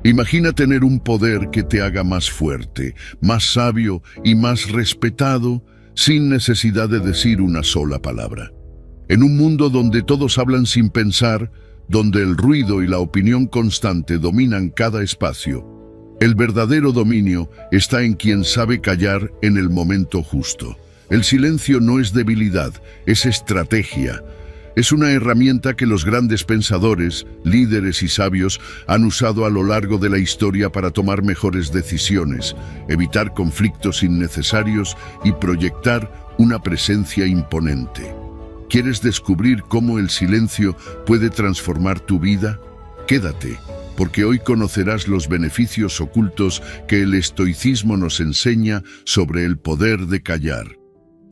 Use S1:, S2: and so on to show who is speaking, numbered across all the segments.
S1: Imagina tener un poder que te haga más fuerte, más sabio y más respetado, sin necesidad de decir una sola palabra. En un mundo donde todos hablan sin pensar, donde el ruido y la opinión constante dominan cada espacio, el verdadero dominio está en quien sabe callar en el momento justo. El silencio no es debilidad, es estrategia. Es una herramienta que los grandes pensadores, líderes y sabios han usado a lo largo de la historia para tomar mejores decisiones, evitar conflictos innecesarios y proyectar una presencia imponente. ¿Quieres descubrir cómo el silencio puede transformar tu vida? Quédate, porque hoy conocerás los beneficios ocultos que el estoicismo nos enseña sobre el poder de callar.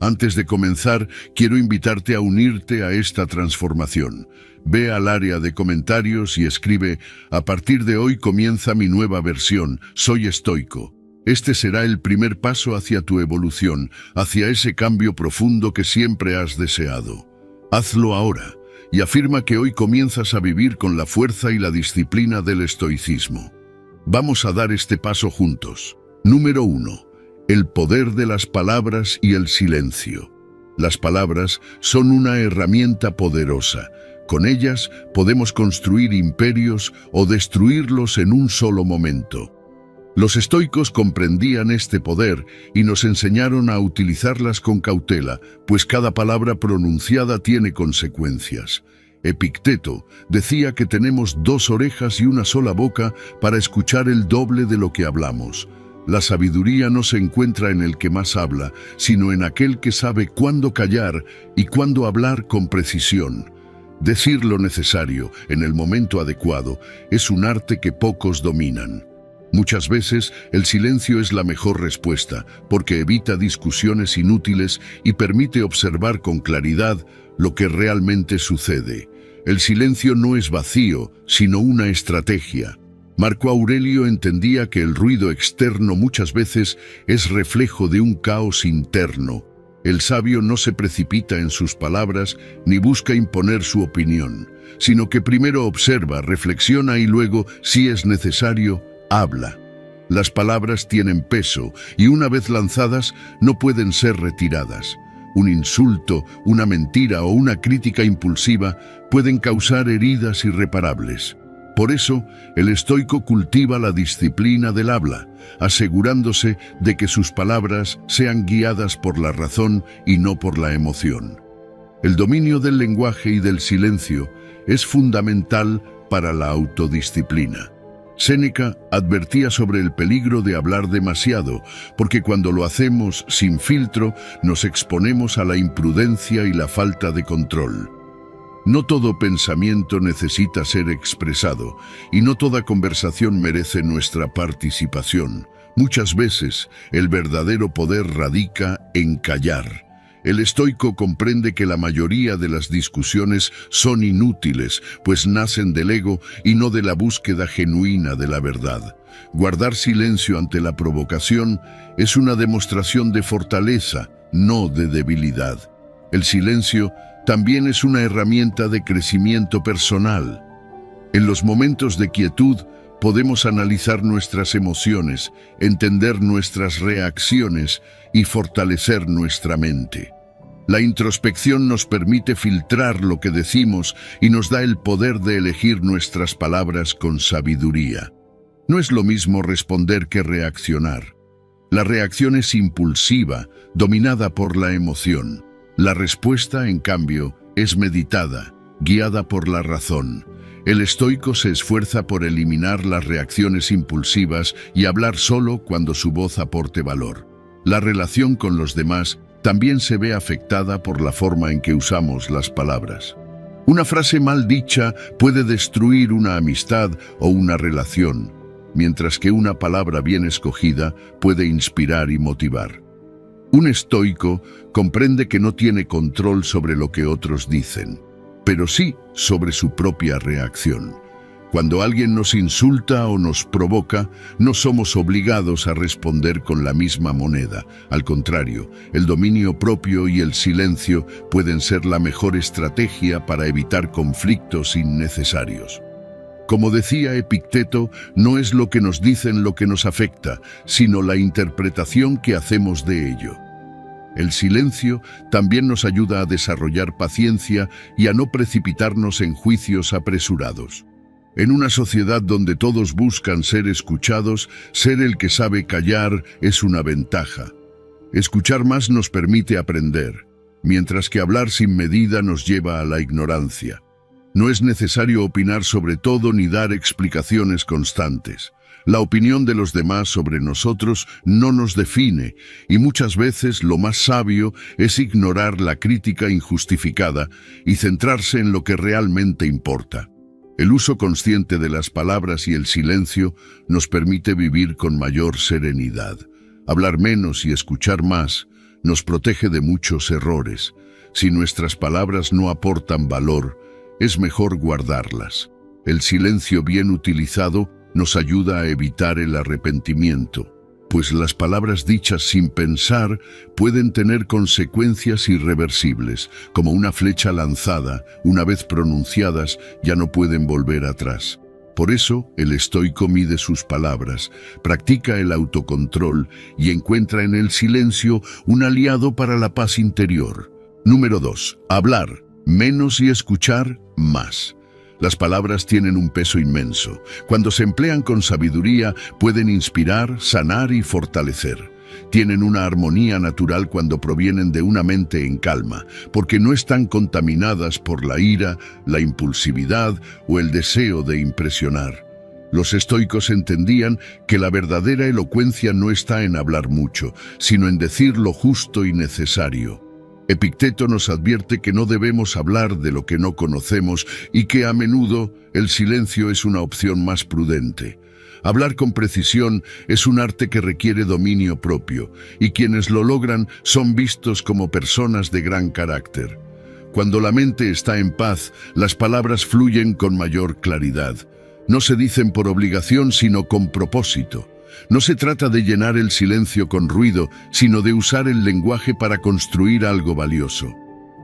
S1: Antes de comenzar, quiero invitarte a unirte a esta transformación. Ve al área de comentarios y escribe: a partir de hoy comienza mi nueva versión, soy estoico. Este será el primer paso hacia tu evolución, hacia ese cambio profundo que siempre has deseado. Hazlo ahora y afirma que hoy comienzas a vivir con la fuerza y la disciplina del estoicismo. Vamos a dar este paso juntos. Número 1. El poder de las palabras y el silencio. Las palabras son una herramienta poderosa. Con ellas podemos construir imperios o destruirlos en un solo momento. Los estoicos comprendían este poder y nos enseñaron a utilizarlas con cautela, pues cada palabra pronunciada tiene consecuencias. Epicteto decía que tenemos 2 orejas y una sola boca para escuchar el doble de lo que hablamos. La sabiduría no se encuentra en el que más habla, sino en aquel que sabe cuándo callar y cuándo hablar con precisión. Decir lo necesario en el momento adecuado es un arte que pocos dominan. Muchas veces el silencio es la mejor respuesta, porque evita discusiones inútiles y permite observar con claridad lo que realmente sucede. El silencio no es vacío, sino una estrategia. Marco Aurelio entendía que el ruido externo muchas veces es reflejo de un caos interno. El sabio no se precipita en sus palabras ni busca imponer su opinión, sino que primero observa, reflexiona y luego, si es necesario, habla. Las palabras tienen peso y una vez lanzadas no pueden ser retiradas. Un insulto, una mentira o una crítica impulsiva pueden causar heridas irreparables. Por eso, el estoico cultiva la disciplina del habla, asegurándose de que sus palabras sean guiadas por la razón y no por la emoción. El dominio del lenguaje y del silencio es fundamental para la autodisciplina. Séneca advertía sobre el peligro de hablar demasiado, porque cuando lo hacemos sin filtro, nos exponemos a la imprudencia y la falta de control. No todo pensamiento necesita ser expresado, y no toda conversación merece nuestra participación. Muchas veces, el verdadero poder radica en callar. El estoico comprende que la mayoría de las discusiones son inútiles, pues nacen del ego y no de la búsqueda genuina de la verdad. Guardar silencio ante la provocación es una demostración de fortaleza, no de debilidad. El silencio también es una herramienta de crecimiento personal. En los momentos de quietud podemos analizar nuestras emociones, entender nuestras reacciones y fortalecer nuestra mente. La introspección nos permite filtrar lo que decimos y nos da el poder de elegir nuestras palabras con sabiduría. No es lo mismo responder que reaccionar. La reacción es impulsiva, dominada por la emoción. La respuesta, en cambio, es meditada, guiada por la razón. El estoico se esfuerza por eliminar las reacciones impulsivas y hablar solo cuando su voz aporte valor. La relación con los demás también se ve afectada por la forma en que usamos las palabras. Una frase mal dicha puede destruir una amistad o una relación, mientras que una palabra bien escogida puede inspirar y motivar. Un estoico comprende que no tiene control sobre lo que otros dicen, pero sí sobre su propia reacción. Cuando alguien nos insulta o nos provoca, no somos obligados a responder con la misma moneda. Al contrario, el dominio propio y el silencio pueden ser la mejor estrategia para evitar conflictos innecesarios. Como decía Epicteto, no es lo que nos dicen lo que nos afecta, sino la interpretación que hacemos de ello. El silencio también nos ayuda a desarrollar paciencia y a no precipitarnos en juicios apresurados. En una sociedad donde todos buscan ser escuchados, ser el que sabe callar es una ventaja. Escuchar más nos permite aprender, mientras que hablar sin medida nos lleva a la ignorancia. No es necesario opinar sobre todo ni dar explicaciones constantes. La opinión de los demás sobre nosotros no nos define y muchas veces lo más sabio es ignorar la crítica injustificada y centrarse en lo que realmente importa. El uso consciente de las palabras y el silencio nos permite vivir con mayor serenidad. Hablar menos y escuchar más nos protege de muchos errores. Si nuestras palabras no aportan valor, es mejor guardarlas. El silencio bien utilizado nos ayuda a evitar el arrepentimiento, pues las palabras dichas sin pensar pueden tener consecuencias irreversibles, como una flecha lanzada, una vez pronunciadas, ya no pueden volver atrás. Por eso, el estoico mide sus palabras, practica el autocontrol y encuentra en el silencio un aliado para la paz interior. Número 2. Hablar menos y escuchar más. Las palabras tienen un peso inmenso. Cuando se emplean con sabiduría, pueden inspirar, sanar y fortalecer. Tienen una armonía natural cuando provienen de una mente en calma, porque no están contaminadas por la ira, la impulsividad o el deseo de impresionar. Los estoicos entendían que la verdadera elocuencia no está en hablar mucho, sino en decir lo justo y necesario. Epicteto nos advierte que no debemos hablar de lo que no conocemos y que a menudo el silencio es una opción más prudente. Hablar con precisión es un arte que requiere dominio propio, y quienes lo logran son vistos como personas de gran carácter. Cuando la mente está en paz, las palabras fluyen con mayor claridad. No se dicen por obligación, sino con propósito. No se trata de llenar el silencio con ruido, sino de usar el lenguaje para construir algo valioso.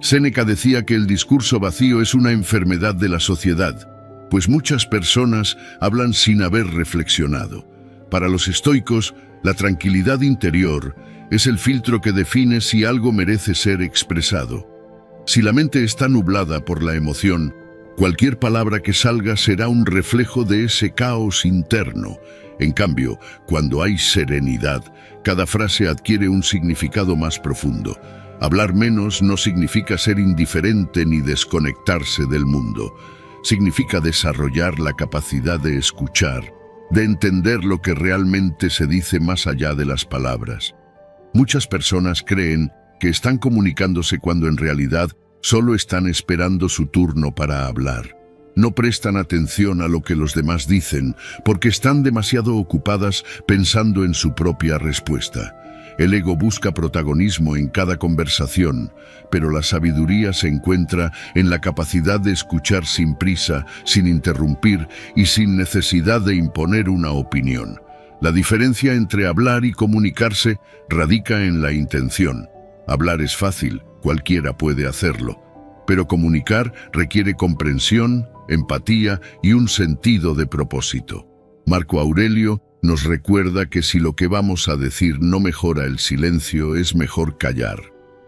S1: Séneca decía que el discurso vacío es una enfermedad de la sociedad, pues muchas personas hablan sin haber reflexionado. Para los estoicos, la tranquilidad interior es el filtro que define si algo merece ser expresado. Si la mente está nublada por la emoción, cualquier palabra que salga será un reflejo de ese caos interno. En cambio, cuando hay serenidad, cada frase adquiere un significado más profundo. Hablar menos no significa ser indiferente ni desconectarse del mundo. Significa desarrollar la capacidad de escuchar, de entender lo que realmente se dice más allá de las palabras. Muchas personas creen que están comunicándose cuando en realidad solo están esperando su turno para hablar. No prestan atención a lo que los demás dicen porque están demasiado ocupadas pensando en su propia respuesta. El ego busca protagonismo en cada conversación, pero la sabiduría se encuentra en la capacidad de escuchar sin prisa, sin interrumpir y sin necesidad de imponer una opinión. La diferencia entre hablar y comunicarse radica en la intención. Hablar es fácil, cualquiera puede hacerlo, pero comunicar requiere comprensión, empatía y un sentido de propósito. Marco Aurelio nos recuerda que si lo que vamos a decir no mejora el silencio, es mejor callar.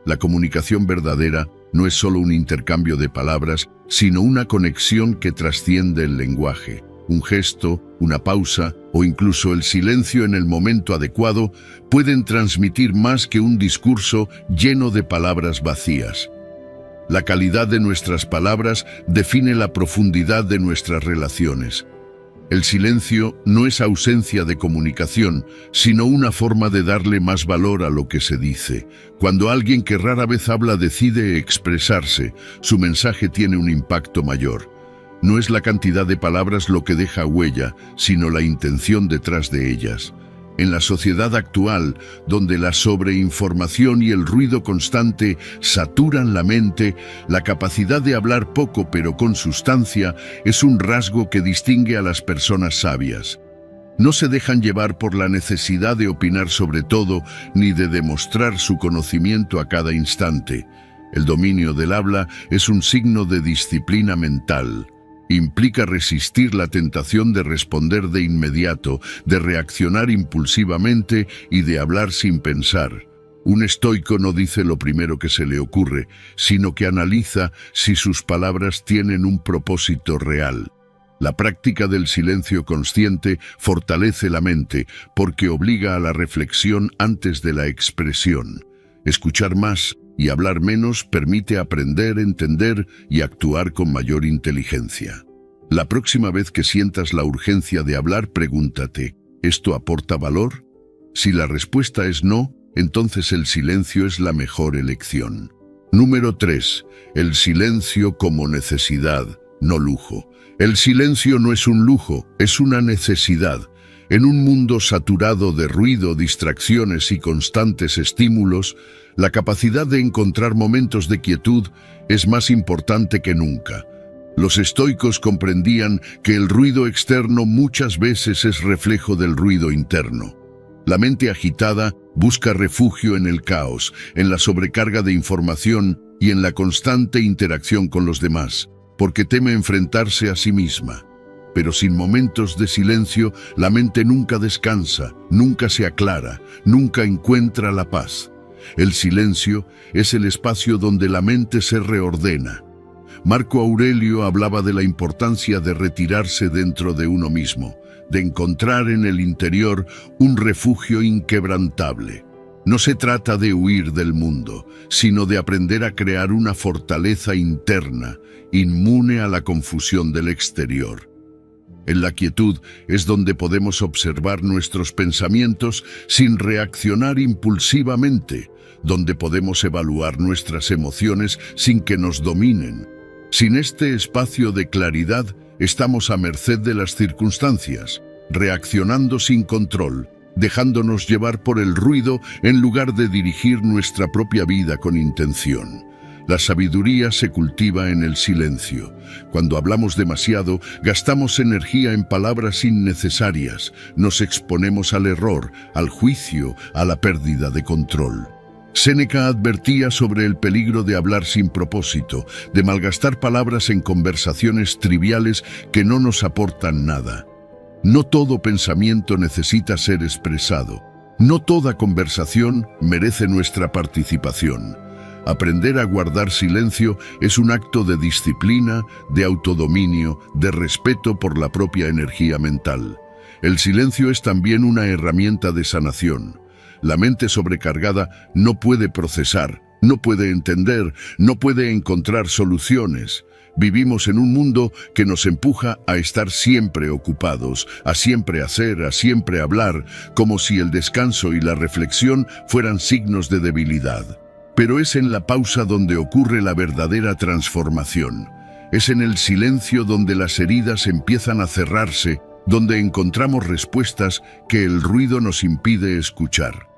S1: La comunicación verdadera no es solo un intercambio de palabras, sino una conexión que trasciende el lenguaje. Un gesto, una pausa o incluso el silencio en el momento adecuado pueden transmitir más que un discurso lleno de palabras vacías. La calidad de nuestras palabras define la profundidad de nuestras relaciones. El silencio no es ausencia de comunicación, sino una forma de darle más valor a lo que se dice. Cuando alguien que rara vez habla decide expresarse, su mensaje tiene un impacto mayor. No es la cantidad de palabras lo que deja huella, sino la intención detrás de ellas. En la sociedad actual, donde la sobreinformación y el ruido constante saturan la mente, la capacidad de hablar poco pero con sustancia es un rasgo que distingue a las personas sabias. No se dejan llevar por la necesidad de opinar sobre todo ni de demostrar su conocimiento a cada instante. El dominio del habla es un signo de disciplina mental. Implica resistir la tentación de responder de inmediato, de reaccionar impulsivamente y de hablar sin pensar. Un estoico no dice lo primero que se le ocurre, sino que analiza si sus palabras tienen un propósito real. La práctica del silencio consciente fortalece la mente porque obliga a la reflexión antes de la expresión. Escuchar más y hablar menos permite aprender, entender y actuar con mayor inteligencia. La próxima vez que sientas la urgencia de hablar, pregúntate, ¿esto aporta valor? Si la respuesta es no, entonces el silencio es la mejor elección. Número 3. El silencio como necesidad, no lujo. El silencio no es un lujo, es una necesidad. En un mundo saturado de ruido, distracciones y constantes estímulos, la capacidad de encontrar momentos de quietud es más importante que nunca. Los estoicos comprendían que el ruido externo muchas veces es reflejo del ruido interno. La mente agitada busca refugio en el caos, en la sobrecarga de información y en la constante interacción con los demás, porque teme enfrentarse a sí misma. Pero sin momentos de silencio, la mente nunca descansa, nunca se aclara, nunca encuentra la paz. El silencio es el espacio donde la mente se reordena. Marco Aurelio hablaba de la importancia de retirarse dentro de uno mismo, de encontrar en el interior un refugio inquebrantable. No se trata de huir del mundo, sino de aprender a crear una fortaleza interna, inmune a la confusión del exterior. En la quietud es donde podemos observar nuestros pensamientos sin reaccionar impulsivamente, donde podemos evaluar nuestras emociones sin que nos dominen. Sin este espacio de claridad, estamos a merced de las circunstancias, reaccionando sin control, dejándonos llevar por el ruido en lugar de dirigir nuestra propia vida con intención. La sabiduría se cultiva en el silencio. Cuando hablamos demasiado, gastamos energía en palabras innecesarias, nos exponemos al error, al juicio, a la pérdida de control. Séneca advertía sobre el peligro de hablar sin propósito, de malgastar palabras en conversaciones triviales que no nos aportan nada. No todo pensamiento necesita ser expresado. No toda conversación merece nuestra participación. Aprender a guardar silencio es un acto de disciplina, de autodominio, de respeto por la propia energía mental. El silencio es también una herramienta de sanación. La mente sobrecargada no puede procesar, no puede entender, no puede encontrar soluciones. Vivimos en un mundo que nos empuja a estar siempre ocupados, a siempre hacer, a siempre hablar, como si el descanso y la reflexión fueran signos de debilidad. Pero es en la pausa donde ocurre la verdadera transformación. Es en el silencio donde las heridas empiezan a cerrarse, donde encontramos respuestas que el ruido nos impide escuchar.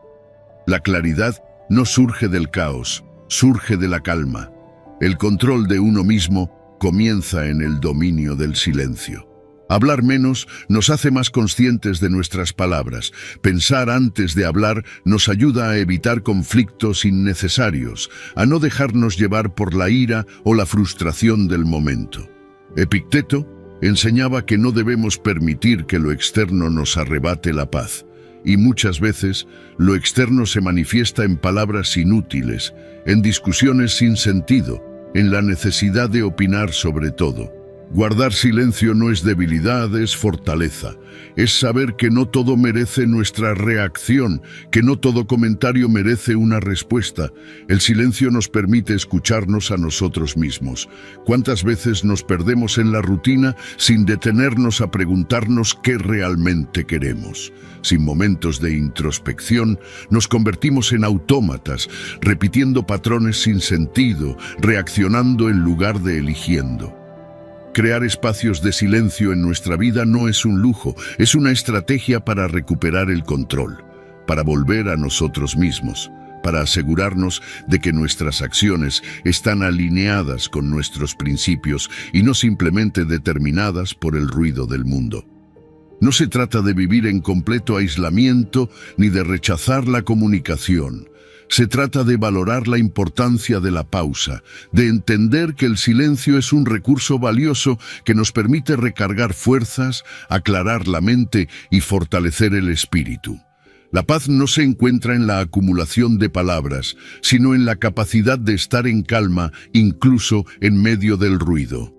S1: La claridad no surge del caos, surge de la calma. El control de uno mismo comienza en el dominio del silencio. Hablar menos nos hace más conscientes de nuestras palabras. Pensar antes de hablar nos ayuda a evitar conflictos innecesarios, a no dejarnos llevar por la ira o la frustración del momento. Epicteto enseñaba que no debemos permitir que lo externo nos arrebate la paz. Y muchas veces lo externo se manifiesta en palabras inútiles, en discusiones sin sentido, en la necesidad de opinar sobre todo. Guardar silencio no es debilidad, es fortaleza. Es saber que no todo merece nuestra reacción, que no todo comentario merece una respuesta. El silencio nos permite escucharnos a nosotros mismos. ¿Cuántas veces nos perdemos en la rutina sin detenernos a preguntarnos qué realmente queremos? Sin momentos de introspección, nos convertimos en autómatas, repitiendo patrones sin sentido, reaccionando en lugar de eligiendo. Crear espacios de silencio en nuestra vida no es un lujo, es una estrategia para recuperar el control, para volver a nosotros mismos, para asegurarnos de que nuestras acciones están alineadas con nuestros principios y no simplemente determinadas por el ruido del mundo. No se trata de vivir en completo aislamiento ni de rechazar la comunicación. Se trata de valorar la importancia de la pausa, de entender que el silencio es un recurso valioso que nos permite recargar fuerzas, aclarar la mente y fortalecer el espíritu. La paz no se encuentra en la acumulación de palabras, sino en la capacidad de estar en calma, incluso en medio del ruido.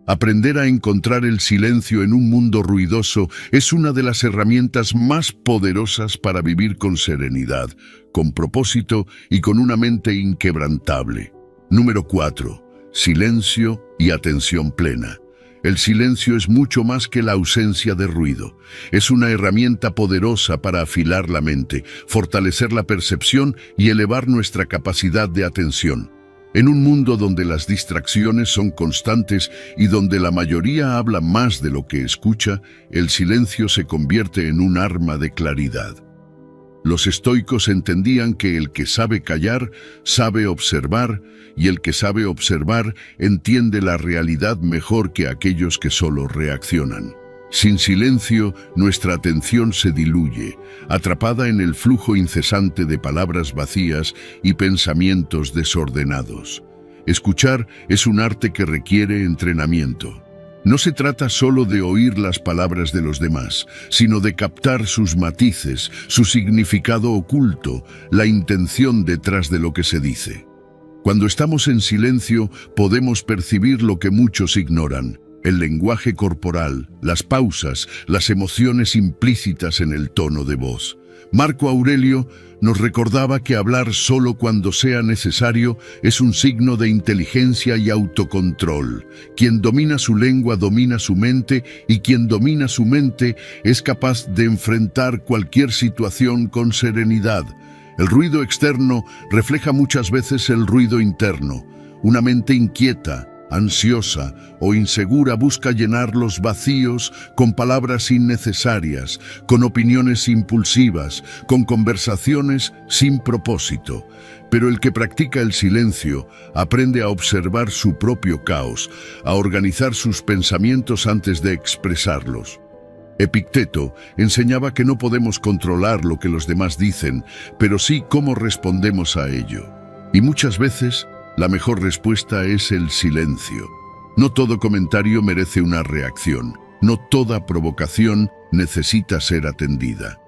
S1: Aprender a encontrar el silencio en un mundo ruidoso es una de las herramientas más poderosas para vivir con serenidad, con propósito y con una mente inquebrantable. Número 4. Silencio y atención plena. El silencio es mucho más que la ausencia de ruido. Es una herramienta poderosa para afilar la mente, fortalecer la percepción y elevar nuestra capacidad de atención. En un mundo donde las distracciones son constantes y donde la mayoría habla más de lo que escucha, el silencio se convierte en un arma de claridad. Los estoicos entendían que el que sabe callar, sabe observar, y el que sabe observar entiende la realidad mejor que aquellos que solo reaccionan. Sin silencio, nuestra atención se diluye, atrapada en el flujo incesante de palabras vacías y pensamientos desordenados. Escuchar es un arte que requiere entrenamiento. No se trata solo de oír las palabras de los demás, sino de captar sus matices, su significado oculto, la intención detrás de lo que se dice. Cuando estamos en silencio, podemos percibir lo que muchos ignoran: el lenguaje corporal, las pausas, las emociones implícitas en el tono de voz. Marco Aurelio nos recordaba que hablar solo cuando sea necesario es un signo de inteligencia y autocontrol. Quien domina su lengua domina su mente, y quien domina su mente es capaz de enfrentar cualquier situación con serenidad. El ruido externo refleja muchas veces el ruido interno. Una mente inquieta, ansiosa o insegura busca llenar los vacíos con palabras innecesarias, con opiniones impulsivas, con conversaciones sin propósito. Pero el que practica el silencio aprende a observar su propio caos, a organizar sus pensamientos antes de expresarlos. Epicteto enseñaba que no podemos controlar lo que los demás dicen, pero sí cómo respondemos a ello. Y muchas veces la mejor respuesta es el silencio. No todo comentario merece una reacción. No toda provocación necesita ser atendida.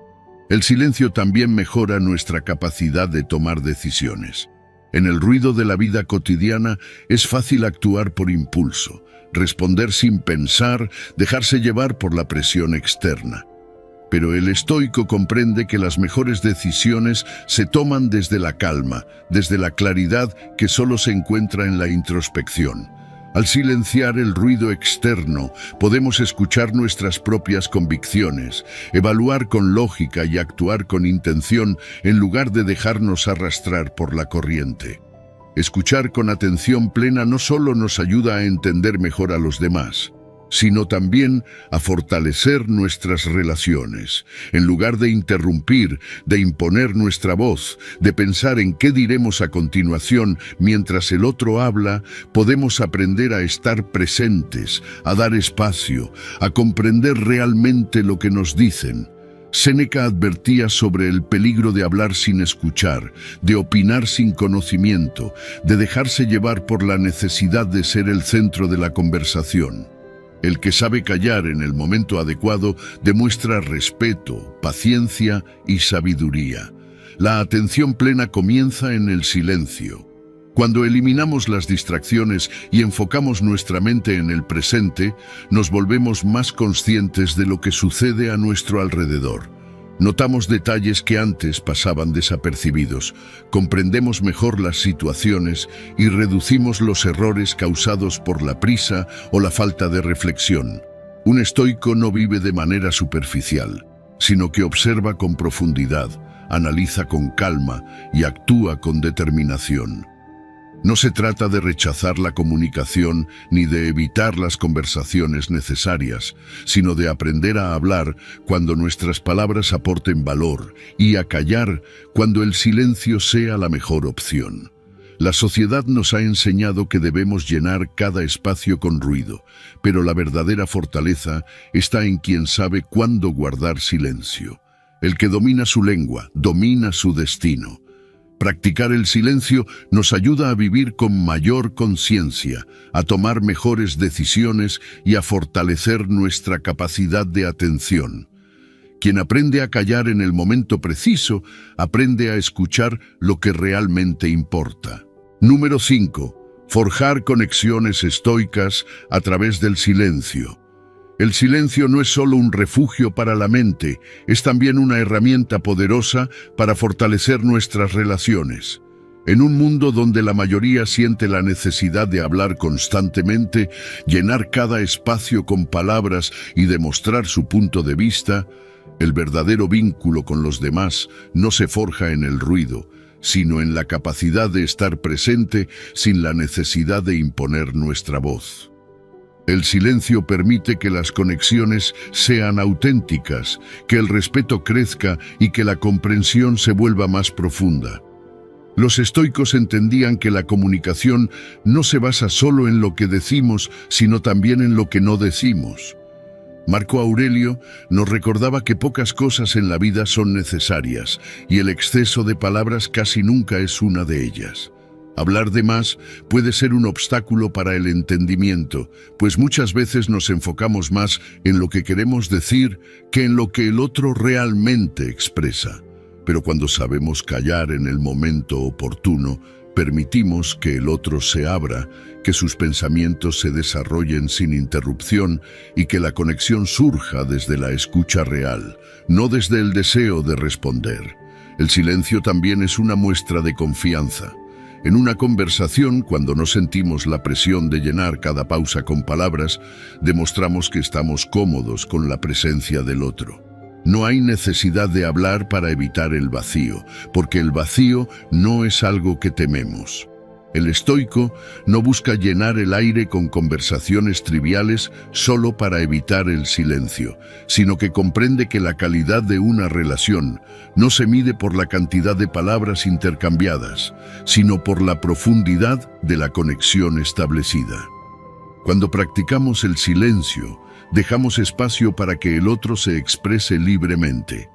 S1: El silencio también mejora nuestra capacidad de tomar decisiones. En el ruido de la vida cotidiana es fácil actuar por impulso, responder sin pensar, dejarse llevar por la presión externa. Pero el estoico comprende que las mejores decisiones se toman desde la calma, desde la claridad que solo se encuentra en la introspección. Al silenciar el ruido externo, podemos escuchar nuestras propias convicciones, evaluar con lógica y actuar con intención en lugar de dejarnos arrastrar por la corriente. Escuchar con atención plena no solo nos ayuda a entender mejor a los demás, sino también a fortalecer nuestras relaciones. En lugar de interrumpir, de imponer nuestra voz, de pensar en qué diremos a continuación mientras el otro habla, podemos aprender a estar presentes, a dar espacio, a comprender realmente lo que nos dicen. Séneca advertía sobre el peligro de hablar sin escuchar, de opinar sin conocimiento, de dejarse llevar por la necesidad de ser el centro de la conversación. El que sabe callar en el momento adecuado demuestra respeto, paciencia y sabiduría. La atención plena comienza en el silencio. Cuando eliminamos las distracciones y enfocamos nuestra mente en el presente, nos volvemos más conscientes de lo que sucede a nuestro alrededor. Notamos detalles que antes pasaban desapercibidos, comprendemos mejor las situaciones y reducimos los errores causados por la prisa o la falta de reflexión. Un estoico no vive de manera superficial, sino que observa con profundidad, analiza con calma y actúa con determinación. No se trata de rechazar la comunicación ni de evitar las conversaciones necesarias, sino de aprender a hablar cuando nuestras palabras aporten valor y a callar cuando el silencio sea la mejor opción. La sociedad nos ha enseñado que debemos llenar cada espacio con ruido, pero la verdadera fortaleza está en quien sabe cuándo guardar silencio. El que domina su lengua, domina su destino. Practicar el silencio nos ayuda a vivir con mayor conciencia, a tomar mejores decisiones y a fortalecer nuestra capacidad de atención. Quien aprende a callar en el momento preciso, aprende a escuchar lo que realmente importa. Número 5. Forjar conexiones estoicas a través del silencio. El silencio no es solo un refugio para la mente, es también una herramienta poderosa para fortalecer nuestras relaciones. En un mundo donde la mayoría siente la necesidad de hablar constantemente, llenar cada espacio con palabras y demostrar su punto de vista, el verdadero vínculo con los demás no se forja en el ruido, sino en la capacidad de estar presente sin la necesidad de imponer nuestra voz. El silencio permite que las conexiones sean auténticas, que el respeto crezca y que la comprensión se vuelva más profunda. Los estoicos entendían que la comunicación no se basa solo en lo que decimos, sino también en lo que no decimos. Marco Aurelio nos recordaba que pocas cosas en la vida son necesarias y el exceso de palabras casi nunca es una de ellas. Hablar de más puede ser un obstáculo para el entendimiento, pues muchas veces nos enfocamos más en lo que queremos decir que en lo que el otro realmente expresa. Pero cuando sabemos callar en el momento oportuno, permitimos que el otro se abra, que sus pensamientos se desarrollen sin interrupción y que la conexión surja desde la escucha real, no desde el deseo de responder. El silencio también es una muestra de confianza. En una conversación, cuando no sentimos la presión de llenar cada pausa con palabras, demostramos que estamos cómodos con la presencia del otro. No hay necesidad de hablar para evitar el vacío, porque el vacío no es algo que tememos. El estoico no busca llenar el aire con conversaciones triviales solo para evitar el silencio, sino que comprende que la calidad de una relación no se mide por la cantidad de palabras intercambiadas, sino por la profundidad de la conexión establecida. Cuando practicamos el silencio, dejamos espacio para que el otro se exprese libremente.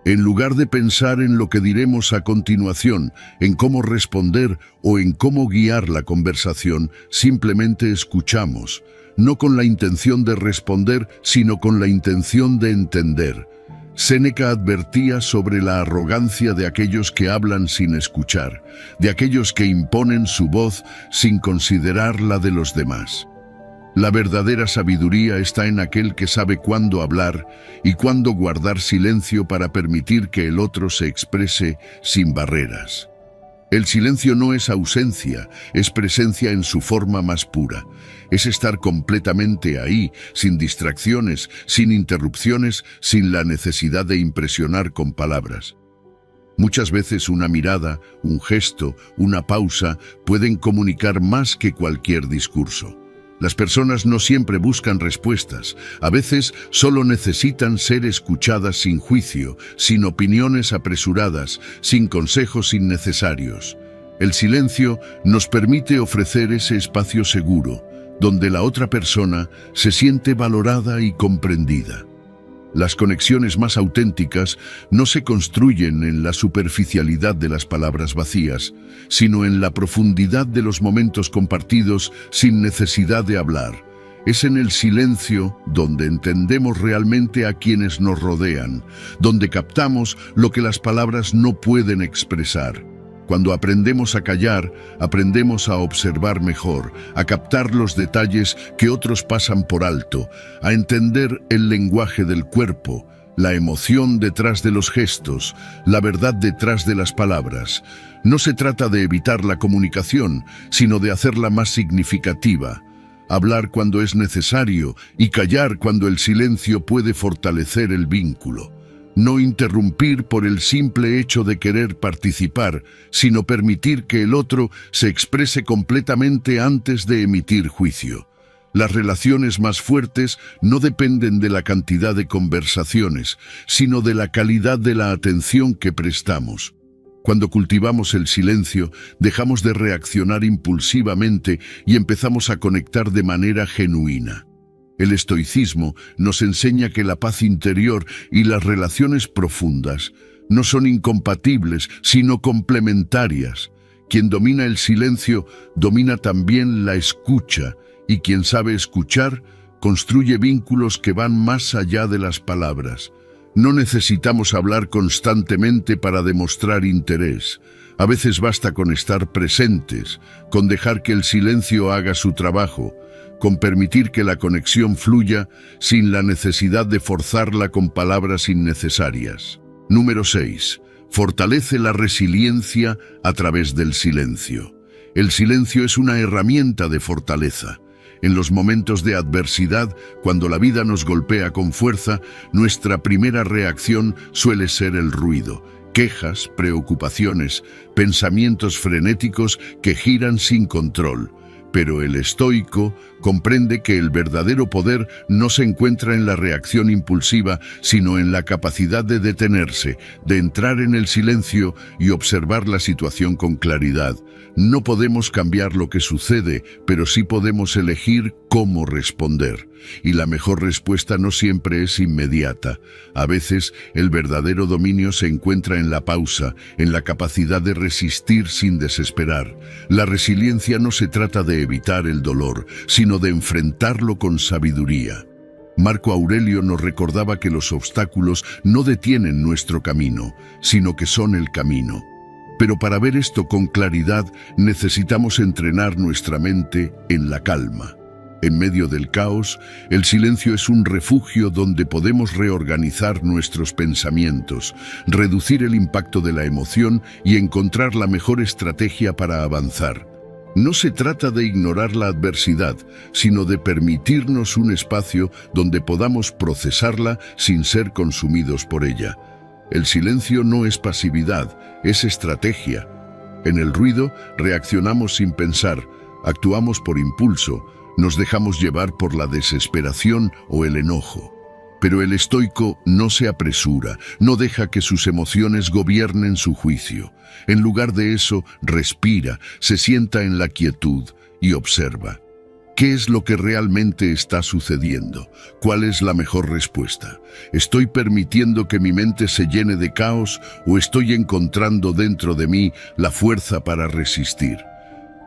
S1: En lugar de pensar en lo que diremos a continuación, en cómo responder o en cómo guiar la conversación, simplemente escuchamos, no con la intención de responder, sino con la intención de entender. Séneca advertía sobre la arrogancia de aquellos que hablan sin escuchar, de aquellos que imponen su voz sin considerar la de los demás. La verdadera sabiduría está en aquel que sabe cuándo hablar y cuándo guardar silencio para permitir que el otro se exprese sin barreras. El silencio no es ausencia, es presencia en su forma más pura. Es estar completamente ahí, sin distracciones, sin interrupciones, sin la necesidad de impresionar con palabras. Muchas veces una mirada, un gesto, una pausa pueden comunicar más que cualquier discurso. Las personas no siempre buscan respuestas, a veces solo necesitan ser escuchadas sin juicio, sin opiniones apresuradas, sin consejos innecesarios. El silencio nos permite ofrecer ese espacio seguro, donde la otra persona se siente valorada y comprendida. Las conexiones más auténticas no se construyen en la superficialidad de las palabras vacías, sino en la profundidad de los momentos compartidos sin necesidad de hablar. Es en el silencio donde entendemos realmente a quienes nos rodean, donde captamos lo que las palabras no pueden expresar. Cuando aprendemos a callar, aprendemos a observar mejor, a captar los detalles que otros pasan por alto, a entender el lenguaje del cuerpo, la emoción detrás de los gestos, la verdad detrás de las palabras. No se trata de evitar la comunicación, sino de hacerla más significativa. Hablar cuando es necesario y callar cuando el silencio puede fortalecer el vínculo. No interrumpir por el simple hecho de querer participar, sino permitir que el otro se exprese completamente antes de emitir juicio. Las relaciones más fuertes no dependen de la cantidad de conversaciones, sino de la calidad de la atención que prestamos. Cuando cultivamos el silencio, dejamos de reaccionar impulsivamente y empezamos a conectar de manera genuina. El estoicismo nos enseña que la paz interior y las relaciones profundas No son incompatibles, sino complementarias. Quien domina el silencio, domina también la escucha, y quien sabe escuchar, construye vínculos que van más allá de las palabras. No necesitamos hablar constantemente para demostrar interés. A veces basta con estar presentes, con dejar que el silencio haga su trabajo, con permitir que la conexión fluya sin la necesidad de forzarla con palabras innecesarias. Número 6. Fortalece la resiliencia a través del silencio. El silencio es una herramienta de fortaleza. En los momentos de adversidad, cuando la vida nos golpea con fuerza, nuestra primera reacción suele ser el ruido. Quejas, preocupaciones, pensamientos frenéticos que giran sin control. Pero el estoico comprende que el verdadero poder no se encuentra en la reacción impulsiva, sino en la capacidad de detenerse, de entrar en el silencio y observar la situación con claridad. No podemos cambiar lo que sucede, pero sí podemos elegir cómo responder. Y la mejor respuesta no siempre es inmediata. A veces, el verdadero dominio se encuentra en la pausa, en la capacidad de resistir sin desesperar. La resiliencia no se trata de evitar el dolor, sino de enfrentarlo con sabiduría. Marco Aurelio nos recordaba que los obstáculos no detienen nuestro camino, sino que son el camino. Pero para ver esto con claridad, necesitamos entrenar nuestra mente en la calma. En medio del caos, el silencio es un refugio donde podemos reorganizar nuestros pensamientos, reducir el impacto de la emoción y encontrar la mejor estrategia para avanzar. No se trata de ignorar la adversidad, sino de permitirnos un espacio donde podamos procesarla sin ser consumidos por ella. El silencio no es pasividad, es estrategia. En el ruido reaccionamos sin pensar, actuamos por impulso, nos dejamos llevar por la desesperación o el enojo. Pero el estoico no se apresura, no deja que sus emociones gobiernen su juicio. En lugar de eso, respira, se sienta en la quietud y observa. ¿Qué es lo que realmente está sucediendo? ¿Cuál es la mejor respuesta? ¿Estoy permitiendo que mi mente se llene de caos o estoy encontrando dentro de mí la fuerza para resistir?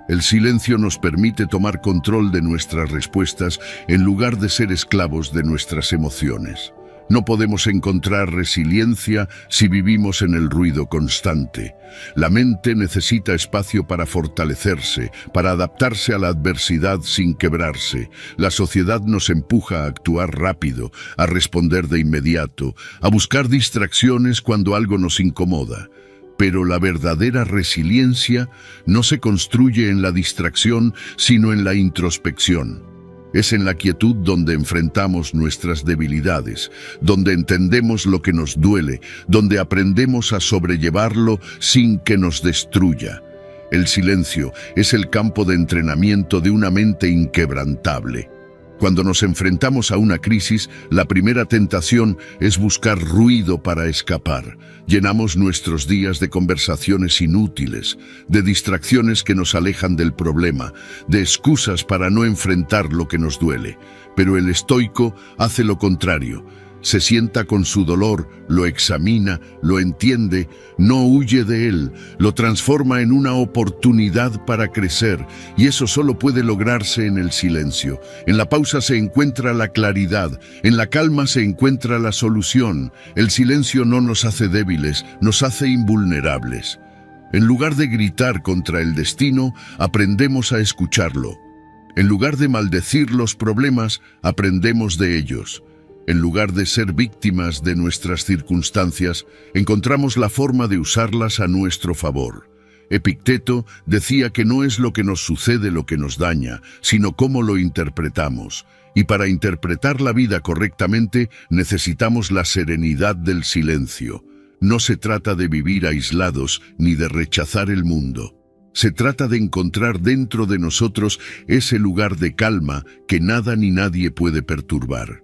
S1: El silencio nos permite tomar control de nuestras respuestas en lugar de ser esclavos de nuestras emociones. No podemos encontrar resiliencia si vivimos en el ruido constante. La mente necesita espacio para fortalecerse, para adaptarse a la adversidad sin quebrarse. La sociedad nos empuja a actuar rápido, a responder de inmediato, a buscar distracciones cuando algo nos incomoda. Pero la verdadera resiliencia no se construye en la distracción, sino en la introspección. Es en la quietud donde enfrentamos nuestras debilidades, donde entendemos lo que nos duele, donde aprendemos a sobrellevarlo sin que nos destruya. El silencio es el campo de entrenamiento de una mente inquebrantable. Cuando nos enfrentamos a una crisis, la primera tentación es buscar ruido para escapar. Llenamos nuestros días de conversaciones inútiles, de distracciones que nos alejan del problema, de excusas para no enfrentar lo que nos duele. Pero el estoico hace lo contrario. Se sienta con su dolor, lo examina, lo entiende, no huye de él, lo transforma en una oportunidad para crecer, y eso solo puede lograrse en el silencio. En la pausa se encuentra la claridad, en la calma se encuentra la solución. El silencio no nos hace débiles, nos hace invulnerables. En lugar de gritar contra el destino, aprendemos a escucharlo. En lugar de maldecir los problemas, aprendemos de ellos. En lugar de ser víctimas de nuestras circunstancias, encontramos la forma de usarlas a nuestro favor. Epicteto decía que no es lo que nos sucede lo que nos daña, sino cómo lo interpretamos. Y para interpretar la vida correctamente, necesitamos la serenidad del silencio. No se trata de vivir aislados ni de rechazar el mundo. Se trata de encontrar dentro de nosotros ese lugar de calma que nada ni nadie puede perturbar.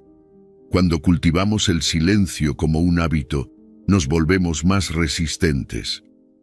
S1: Cuando cultivamos el silencio como un hábito, nos volvemos más resistentes.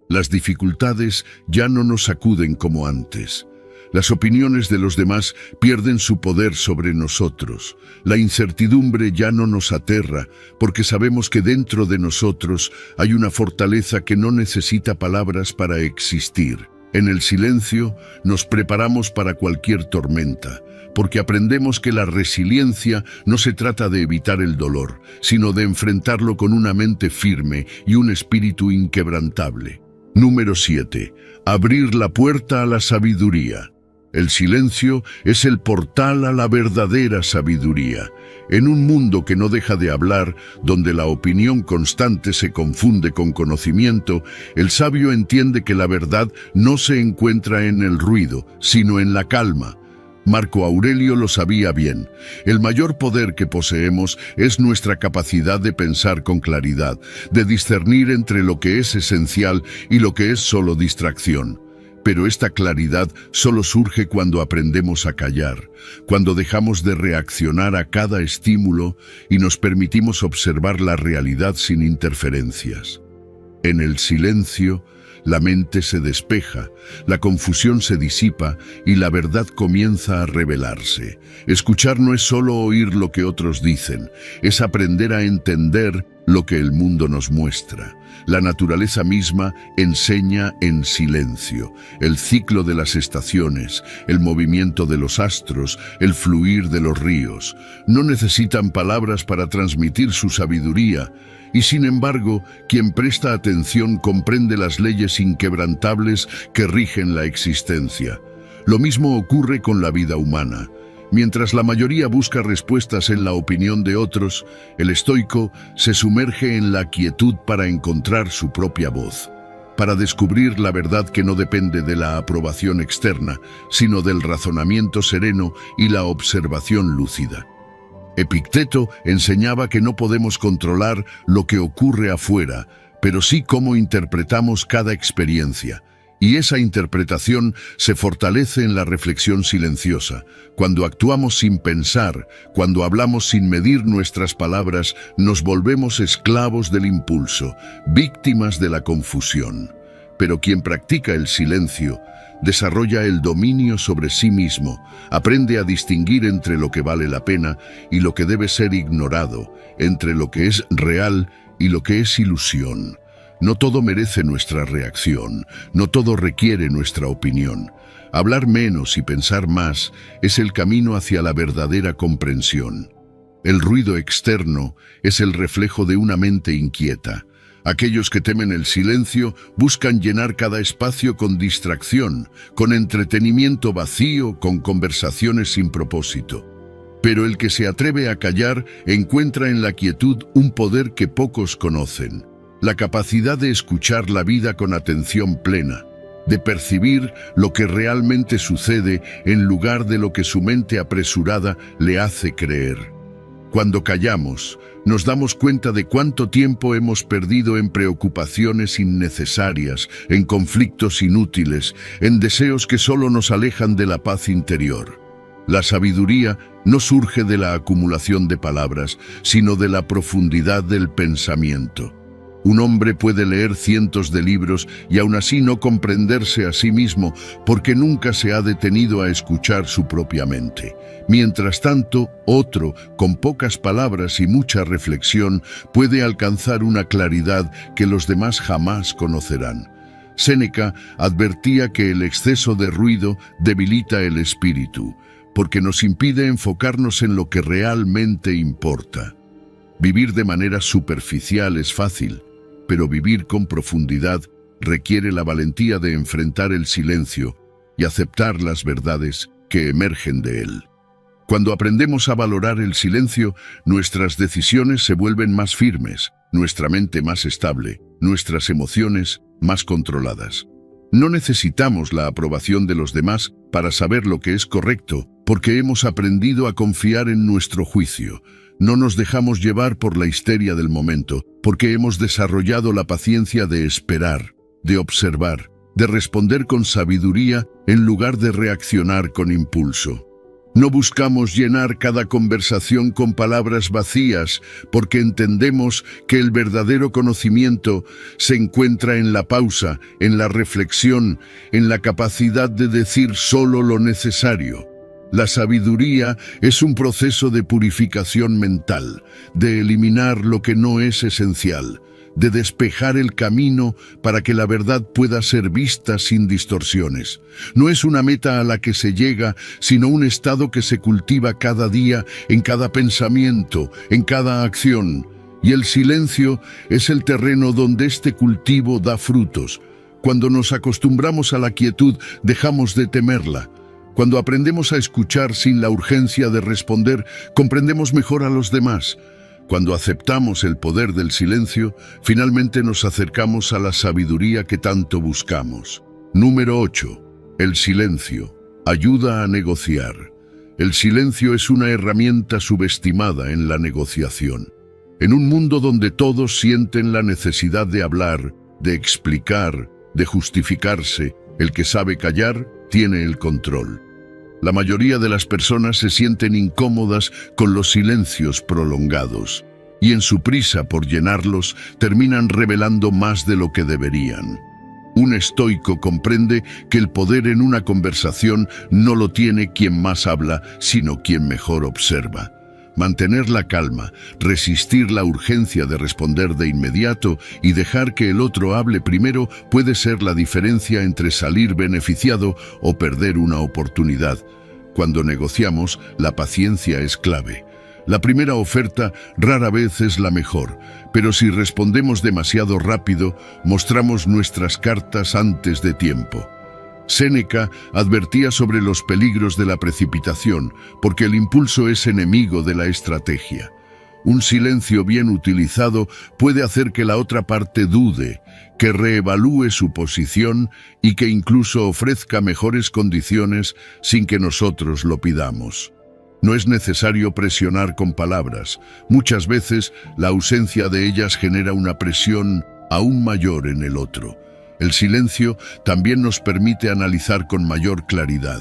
S1: Las dificultades ya no nos sacuden como antes. Las opiniones de los demás pierden su poder sobre nosotros. La incertidumbre ya no nos aterra, porque sabemos que dentro de nosotros hay una fortaleza que no necesita palabras para existir. En el silencio nos preparamos para cualquier tormenta, porque aprendemos que la resiliencia no se trata de evitar el dolor, sino de enfrentarlo con una mente firme y un espíritu inquebrantable. Número 7. Abrir la puerta a la sabiduría. El silencio es el portal a la verdadera sabiduría. En un mundo que no deja de hablar, donde la opinión constante se confunde con conocimiento, el sabio entiende que la verdad no se encuentra en el ruido, sino en la calma. Marco Aurelio lo sabía bien. El mayor poder que poseemos es nuestra capacidad de pensar con claridad, de discernir entre lo que es esencial y lo que es solo distracción. Pero esta claridad solo surge cuando aprendemos a callar, cuando dejamos de reaccionar a cada estímulo y nos permitimos observar la realidad sin interferencias. En el silencio, la mente se despeja, la confusión se disipa y la verdad comienza a revelarse. Escuchar no es solo oír lo que otros dicen, es aprender a entender lo que el mundo nos muestra. La naturaleza misma enseña en silencio. El ciclo de las estaciones, el movimiento de los astros, el fluir de los ríos. No necesitan palabras para transmitir su sabiduría. Y sin embargo, quien presta atención comprende las leyes inquebrantables que rigen la existencia. Lo mismo ocurre con la vida humana. Mientras la mayoría busca respuestas en la opinión de otros, el estoico se sumerge en la quietud para encontrar su propia voz, para descubrir la verdad que no depende de la aprobación externa, sino del razonamiento sereno y la observación lúcida. Epicteto enseñaba que no podemos controlar lo que ocurre afuera, pero sí cómo interpretamos cada experiencia. Y esa interpretación se fortalece en la reflexión silenciosa. Cuando actuamos sin pensar, cuando hablamos sin medir nuestras palabras, nos volvemos esclavos del impulso, víctimas de la confusión. Pero quien practica el silencio, desarrolla el dominio sobre sí mismo, aprende a distinguir entre lo que vale la pena y lo que debe ser ignorado, entre lo que es real y lo que es ilusión. No todo merece nuestra reacción, no todo requiere nuestra opinión. Hablar menos y pensar más es el camino hacia la verdadera comprensión. El ruido externo es el reflejo de una mente inquieta. Aquellos que temen el silencio buscan llenar cada espacio con distracción, con entretenimiento vacío, con conversaciones sin propósito. Pero el que se atreve a callar encuentra en la quietud un poder que pocos conocen. La capacidad de escuchar la vida con atención plena, de percibir lo que realmente sucede en lugar de lo que su mente apresurada le hace creer. Cuando callamos, nos damos cuenta de cuánto tiempo hemos perdido en preocupaciones innecesarias, en conflictos inútiles, en deseos que solo nos alejan de la paz interior. La sabiduría no surge de la acumulación de palabras, sino de la profundidad del pensamiento. Un hombre puede leer cientos de libros y aún así no comprenderse a sí mismo porque nunca se ha detenido a escuchar su propia mente. Mientras tanto, otro, con pocas palabras y mucha reflexión, puede alcanzar una claridad que los demás jamás conocerán. Séneca advertía que el exceso de ruido debilita el espíritu, porque nos impide enfocarnos en lo que realmente importa. Vivir de manera superficial es fácil, pero vivir con profundidad requiere la valentía de enfrentar el silencio y aceptar las verdades que emergen de él. Cuando aprendemos a valorar el silencio, nuestras decisiones se vuelven más firmes, nuestra mente más estable, nuestras emociones más controladas. No necesitamos la aprobación de los demás para saber lo que es correcto, porque hemos aprendido a confiar en nuestro juicio. No nos dejamos llevar por la histeria del momento, porque hemos desarrollado la paciencia de esperar, de observar, de responder con sabiduría en lugar de reaccionar con impulso. No buscamos llenar cada conversación con palabras vacías, porque entendemos que el verdadero conocimiento se encuentra en la pausa, en la reflexión, en la capacidad de decir solo lo necesario. La sabiduría es un proceso de purificación mental, de eliminar lo que no es esencial, de despejar el camino para que la verdad pueda ser vista sin distorsiones. No es una meta a la que se llega, sino un estado que se cultiva cada día, en cada pensamiento, en cada acción. Y el silencio es el terreno donde este cultivo da frutos. Cuando nos acostumbramos a la quietud, dejamos de temerla. Cuando aprendemos a escuchar sin la urgencia de responder, comprendemos mejor a los demás. Cuando aceptamos el poder del silencio, finalmente nos acercamos a la sabiduría que tanto buscamos. Número 8. El silencio. Ayuda a negociar. El silencio es una herramienta subestimada en la negociación. En un mundo donde todos sienten la necesidad de hablar, de explicar, de justificarse, el que sabe callar tiene el control. La mayoría de las personas se sienten incómodas con los silencios prolongados y en su prisa por llenarlos terminan revelando más de lo que deberían. Un estoico comprende que el poder en una conversación no lo tiene quien más habla, sino quien mejor observa. Mantener la calma, resistir la urgencia de responder de inmediato y dejar que el otro hable primero puede ser la diferencia entre salir beneficiado o perder una oportunidad. Cuando negociamos, la paciencia es clave. La primera oferta rara vez es la mejor, pero si respondemos demasiado rápido, mostramos nuestras cartas antes de tiempo. Séneca advertía sobre los peligros de la precipitación, porque el impulso es enemigo de la estrategia. Un silencio bien utilizado puede hacer que la otra parte dude, que reevalúe su posición y que incluso ofrezca mejores condiciones sin que nosotros lo pidamos. No es necesario presionar con palabras. Muchas veces la ausencia de ellas genera una presión aún mayor en el otro. El silencio también nos permite analizar con mayor claridad.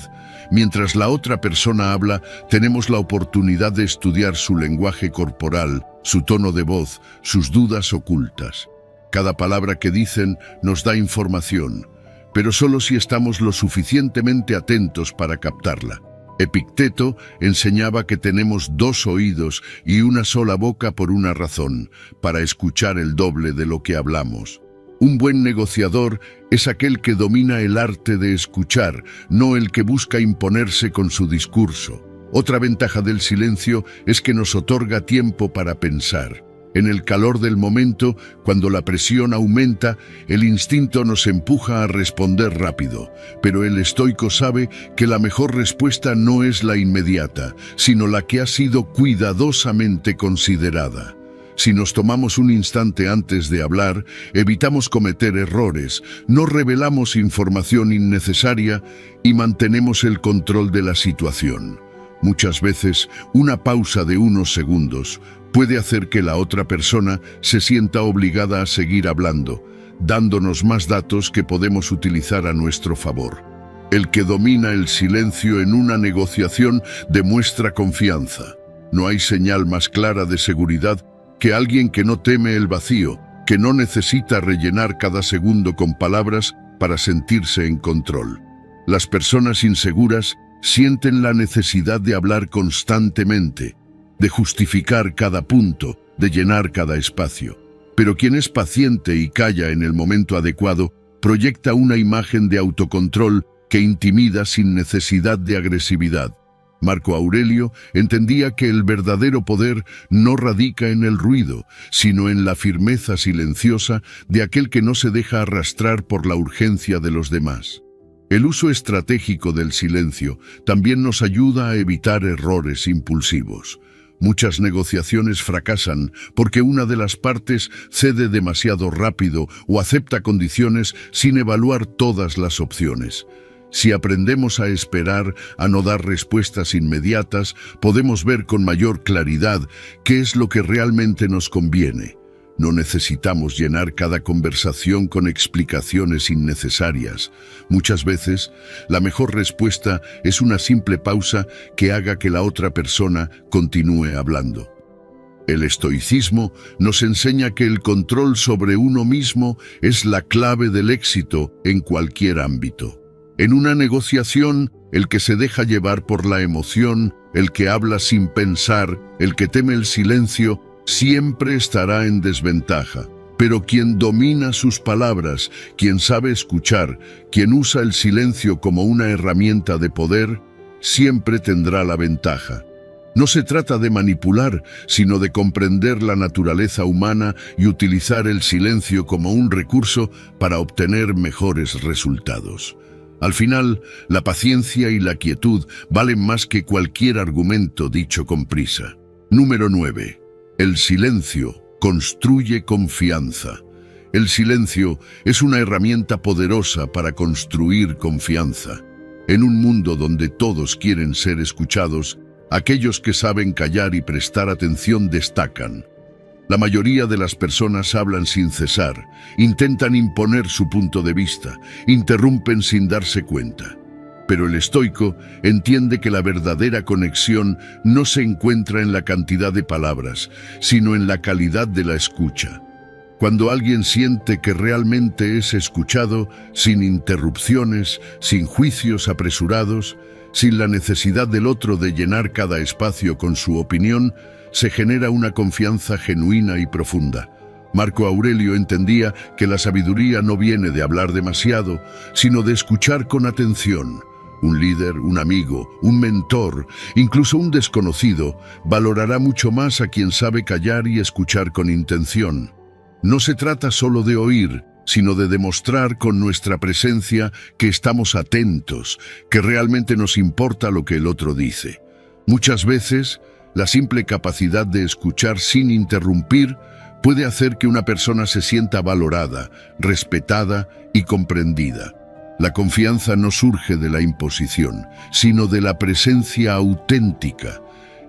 S1: Mientras la otra persona habla, tenemos la oportunidad de estudiar su lenguaje corporal, su tono de voz, sus dudas ocultas. Cada palabra que dicen nos da información, pero solo si estamos lo suficientemente atentos para captarla. Epicteto enseñaba que tenemos 2 oídos y una sola boca por una razón, para escuchar el doble de lo que hablamos. Un buen negociador es aquel que domina el arte de escuchar, no el que busca imponerse con su discurso. Otra ventaja del silencio es que nos otorga tiempo para pensar. En el calor del momento, cuando la presión aumenta, el instinto nos empuja a responder rápido, pero el estoico sabe que la mejor respuesta no es la inmediata, sino la que ha sido cuidadosamente considerada. Si nos tomamos un instante antes de hablar, evitamos cometer errores, no revelamos información innecesaria y mantenemos el control de la situación. Muchas veces, una pausa de unos segundos puede hacer que la otra persona se sienta obligada a seguir hablando, dándonos más datos que podemos utilizar a nuestro favor. El que domina el silencio en una negociación demuestra confianza. No hay señal más clara de seguridad que alguien que no teme el vacío, que no necesita rellenar cada segundo con palabras para sentirse en control. Las personas inseguras sienten la necesidad de hablar constantemente, de justificar cada punto, de llenar cada espacio. Pero quien es paciente y calla en el momento adecuado, proyecta una imagen de autocontrol que intimida sin necesidad de agresividad. Marco Aurelio entendía que el verdadero poder no radica en el ruido, sino en la firmeza silenciosa de aquel que no se deja arrastrar por la urgencia de los demás. El uso estratégico del silencio también nos ayuda a evitar errores impulsivos. Muchas negociaciones fracasan porque una de las partes cede demasiado rápido o acepta condiciones sin evaluar todas las opciones. Si aprendemos a esperar, a no dar respuestas inmediatas, podemos ver con mayor claridad qué es lo que realmente nos conviene. No necesitamos llenar cada conversación con explicaciones innecesarias. Muchas veces, la mejor respuesta es una simple pausa que haga que la otra persona continúe hablando. El estoicismo nos enseña que el control sobre uno mismo es la clave del éxito en cualquier ámbito. En una negociación, el que se deja llevar por la emoción, el que habla sin pensar, el que teme el silencio, siempre estará en desventaja. Pero quien domina sus palabras, quien sabe escuchar, quien usa el silencio como una herramienta de poder, siempre tendrá la ventaja. No se trata de manipular, sino de comprender la naturaleza humana y utilizar el silencio como un recurso para obtener mejores resultados. Al final, la paciencia y la quietud valen más que cualquier argumento dicho con prisa. Número 9. El silencio construye confianza. El silencio es una herramienta poderosa para construir confianza. En un mundo donde todos quieren ser escuchados, aquellos que saben callar y prestar atención destacan. La mayoría de las personas hablan sin cesar, intentan imponer su punto de vista, interrumpen sin darse cuenta. Pero el estoico entiende que la verdadera conexión no se encuentra en la cantidad de palabras, sino en la calidad de la escucha. Cuando alguien siente que realmente es escuchado, sin interrupciones, sin juicios apresurados, sin la necesidad del otro de llenar cada espacio con su opinión, se genera una confianza genuina y profunda. Marco Aurelio entendía que la sabiduría no viene de hablar demasiado, sino de escuchar con atención. Un líder, un amigo, un mentor, incluso un desconocido, valorará mucho más a quien sabe callar y escuchar con intención. No se trata solo de oír, sino de demostrar con nuestra presencia que estamos atentos, que realmente nos importa lo que el otro dice. Muchas veces, la simple capacidad de escuchar sin interrumpir puede hacer que una persona se sienta valorada, respetada y comprendida. La confianza no surge de la imposición, sino de la presencia auténtica.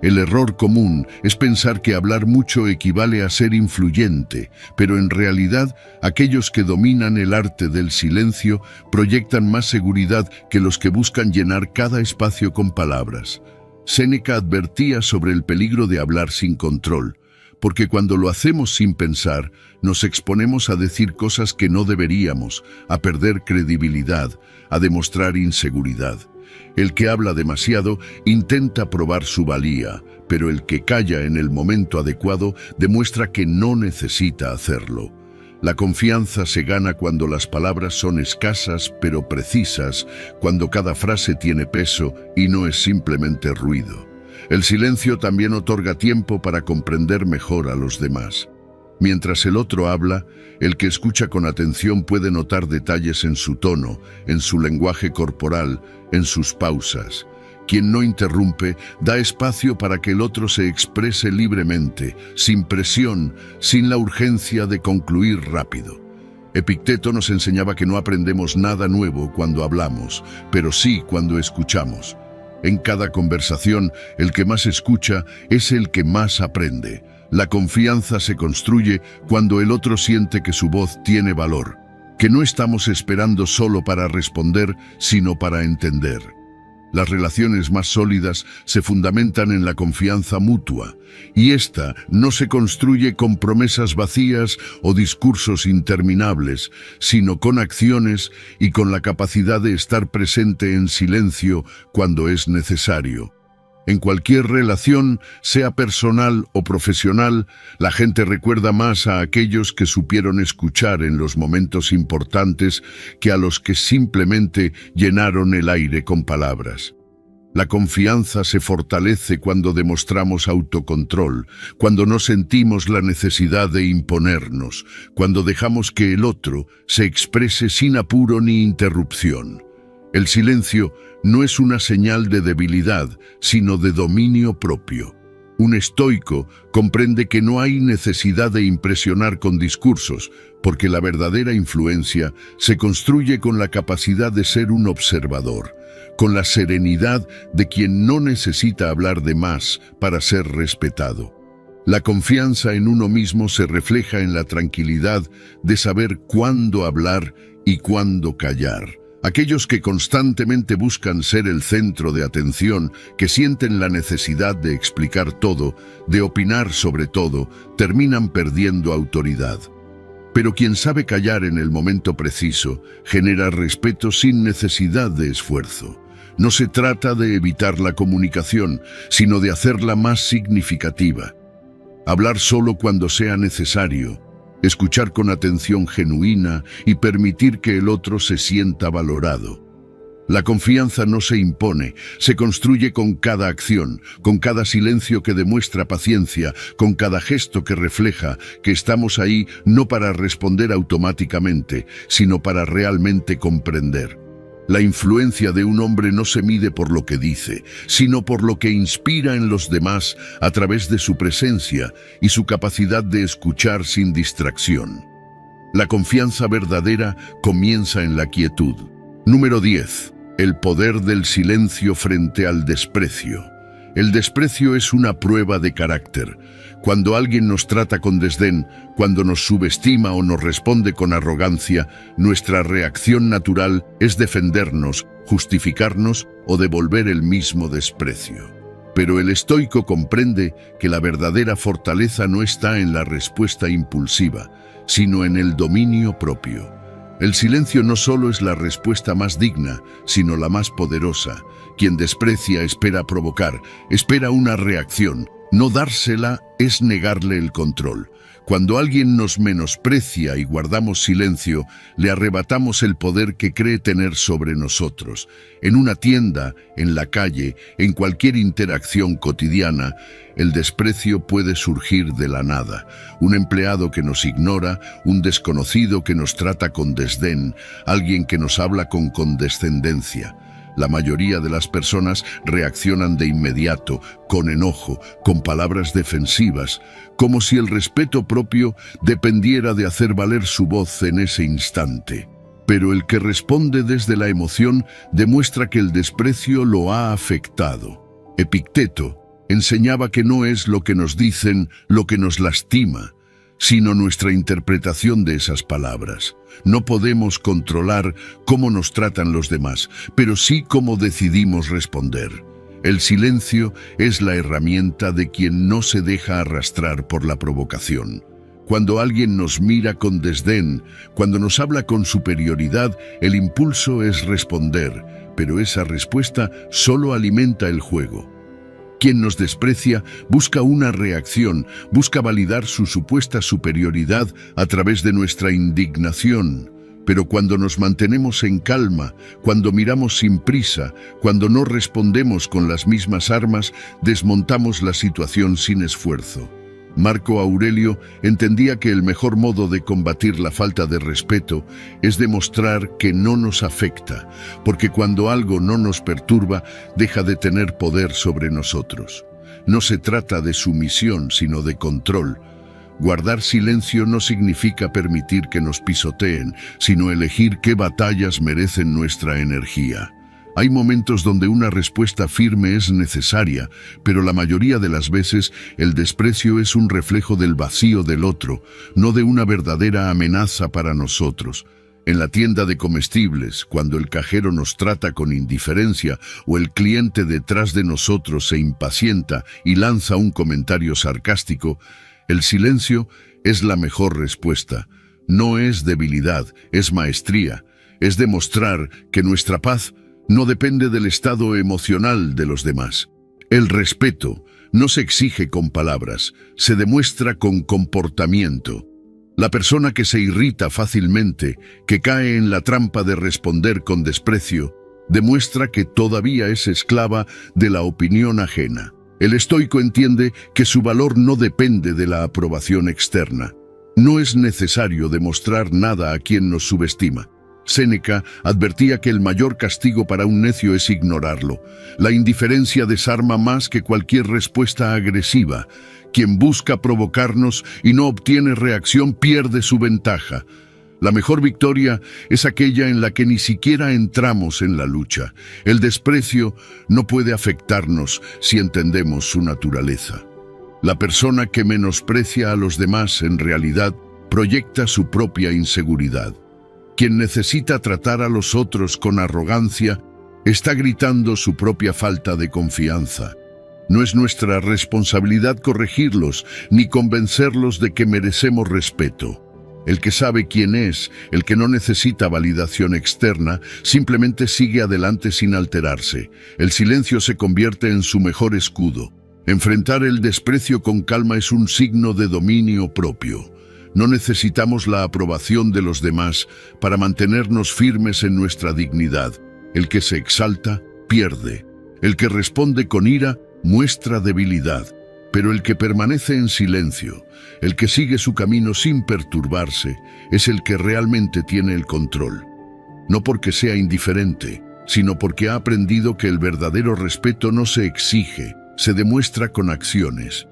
S1: El error común es pensar que hablar mucho equivale a ser influyente, pero en realidad aquellos que dominan el arte del silencio proyectan más seguridad que los que buscan llenar cada espacio con palabras. Séneca advertía sobre el peligro de hablar sin control, porque cuando lo hacemos sin pensar, nos exponemos a decir cosas que no deberíamos, a perder credibilidad, a demostrar inseguridad. El que habla demasiado intenta probar su valía, pero el que calla en el momento adecuado demuestra que no necesita hacerlo. La confianza se gana cuando las palabras son escasas pero precisas, cuando cada frase tiene peso y no es simplemente ruido. El silencio también otorga tiempo para comprender mejor a los demás. Mientras el otro habla, el que escucha con atención puede notar detalles en su tono, en su lenguaje corporal, en sus pausas. Quien no interrumpe da espacio para que el otro se exprese libremente, sin presión, sin la urgencia de concluir rápido. Epicteto nos enseñaba que no aprendemos nada nuevo cuando hablamos, pero sí cuando escuchamos. En cada conversación, el que más escucha es el que más aprende. La confianza se construye cuando el otro siente que su voz tiene valor, que no estamos esperando solo para responder, sino para entender. Las relaciones más sólidas se fundamentan en la confianza mutua, y esta no se construye con promesas vacías o discursos interminables, sino con acciones y con la capacidad de estar presente en silencio cuando es necesario. En cualquier relación, sea personal o profesional, la gente recuerda más a aquellos que supieron escuchar en los momentos importantes que a los que simplemente llenaron el aire con palabras. La confianza se fortalece cuando demostramos autocontrol, cuando no sentimos la necesidad de imponernos, cuando dejamos que el otro se exprese sin apuro ni interrupción. El silencio no es una señal de debilidad, sino de dominio propio. Un estoico comprende que no hay necesidad de impresionar con discursos, porque la verdadera influencia se construye con la capacidad de ser un observador, con la serenidad de quien no necesita hablar de más para ser respetado. La confianza en uno mismo se refleja en la tranquilidad de saber cuándo hablar y cuándo callar. Aquellos que constantemente buscan ser el centro de atención, que sienten la necesidad de explicar todo, de opinar sobre todo, terminan perdiendo autoridad. Pero quien sabe callar en el momento preciso, genera respeto sin necesidad de esfuerzo. No se trata de evitar la comunicación, sino de hacerla más significativa. Hablar solo cuando sea necesario, escuchar con atención genuina y permitir que el otro se sienta valorado. La confianza no se impone, se construye con cada acción, con cada silencio que demuestra paciencia, con cada gesto que refleja que estamos ahí no para responder automáticamente, sino para realmente comprender. La influencia de un hombre no se mide por lo que dice, sino por lo que inspira en los demás a través de su presencia y su capacidad de escuchar sin distracción. La confianza verdadera comienza en la quietud. Número 10. El poder del silencio frente al desprecio. El desprecio es una prueba de carácter. Cuando alguien nos trata con desdén, cuando nos subestima o nos responde con arrogancia, nuestra reacción natural es defendernos, justificarnos o devolver el mismo desprecio. Pero el estoico comprende que la verdadera fortaleza no está en la respuesta impulsiva, sino en el dominio propio. El silencio no solo es la respuesta más digna, sino la más poderosa. Quien desprecia espera provocar, espera una reacción. No dársela es negarle el control. Cuando alguien nos menosprecia y guardamos silencio, le arrebatamos el poder que cree tener sobre nosotros. En una tienda, en la calle, en cualquier interacción cotidiana, el desprecio puede surgir de la nada. Un empleado que nos ignora, un desconocido que nos trata con desdén, alguien que nos habla con condescendencia. La mayoría de las personas reaccionan de inmediato, con enojo, con palabras defensivas, como si el respeto propio dependiera de hacer valer su voz en ese instante. Pero el que responde desde la emoción demuestra que el desprecio lo ha afectado. Epicteto enseñaba que no es lo que nos dicen lo que nos lastima, sino nuestra interpretación de esas palabras. No podemos controlar cómo nos tratan los demás, pero sí cómo decidimos responder. El silencio es la herramienta de quien no se deja arrastrar por la provocación. Cuando alguien nos mira con desdén, cuando nos habla con superioridad, el impulso es responder, pero esa respuesta solo alimenta el juego. Quien nos desprecia busca una reacción, busca validar su supuesta superioridad a través de nuestra indignación. Pero cuando nos mantenemos en calma, cuando miramos sin prisa, cuando no respondemos con las mismas armas, desmontamos la situación sin esfuerzo. Marco Aurelio entendía que el mejor modo de combatir la falta de respeto es demostrar que no nos afecta, porque cuando algo no nos perturba, deja de tener poder sobre nosotros. No se trata de sumisión, sino de control. Guardar silencio no significa permitir que nos pisoteen, sino elegir qué batallas merecen nuestra energía. Hay momentos donde una respuesta firme es necesaria, pero la mayoría de las veces el desprecio es un reflejo del vacío del otro, no de una verdadera amenaza para nosotros. En la tienda de comestibles, cuando el cajero nos trata con indiferencia o el cliente detrás de nosotros se impacienta y lanza un comentario sarcástico, el silencio es la mejor respuesta. No es debilidad, es maestría, es demostrar que nuestra paz no depende del estado emocional de los demás. El respeto no se exige con palabras, se demuestra con comportamiento. La persona que se irrita fácilmente, que cae en la trampa de responder con desprecio, demuestra que todavía es esclava de la opinión ajena. El estoico entiende que su valor no depende de la aprobación externa. No es necesario demostrar nada a quien nos subestima. Séneca advertía que el mayor castigo para un necio es ignorarlo. La indiferencia desarma más que cualquier respuesta agresiva. Quien busca provocarnos y no obtiene reacción pierde su ventaja. La mejor victoria es aquella en la que ni siquiera entramos en la lucha. El desprecio no puede afectarnos si entendemos su naturaleza. La persona que menosprecia a los demás en realidad proyecta su propia inseguridad. Quien necesita tratar a los otros con arrogancia está gritando su propia falta de confianza. No es nuestra responsabilidad corregirlos ni convencerlos de que merecemos respeto. El que sabe quién es, el que no necesita validación externa, simplemente sigue adelante sin alterarse. El silencio se convierte en su mejor escudo. Enfrentar el desprecio con calma es un signo de dominio propio. No necesitamos la aprobación de los demás para mantenernos firmes en nuestra dignidad. El que se exalta, pierde. El que responde con ira, muestra debilidad. Pero el que permanece en silencio, el que sigue su camino sin perturbarse, es el que realmente tiene el control. No porque sea indiferente, sino porque ha aprendido que el verdadero respeto no se exige, se demuestra con acciones.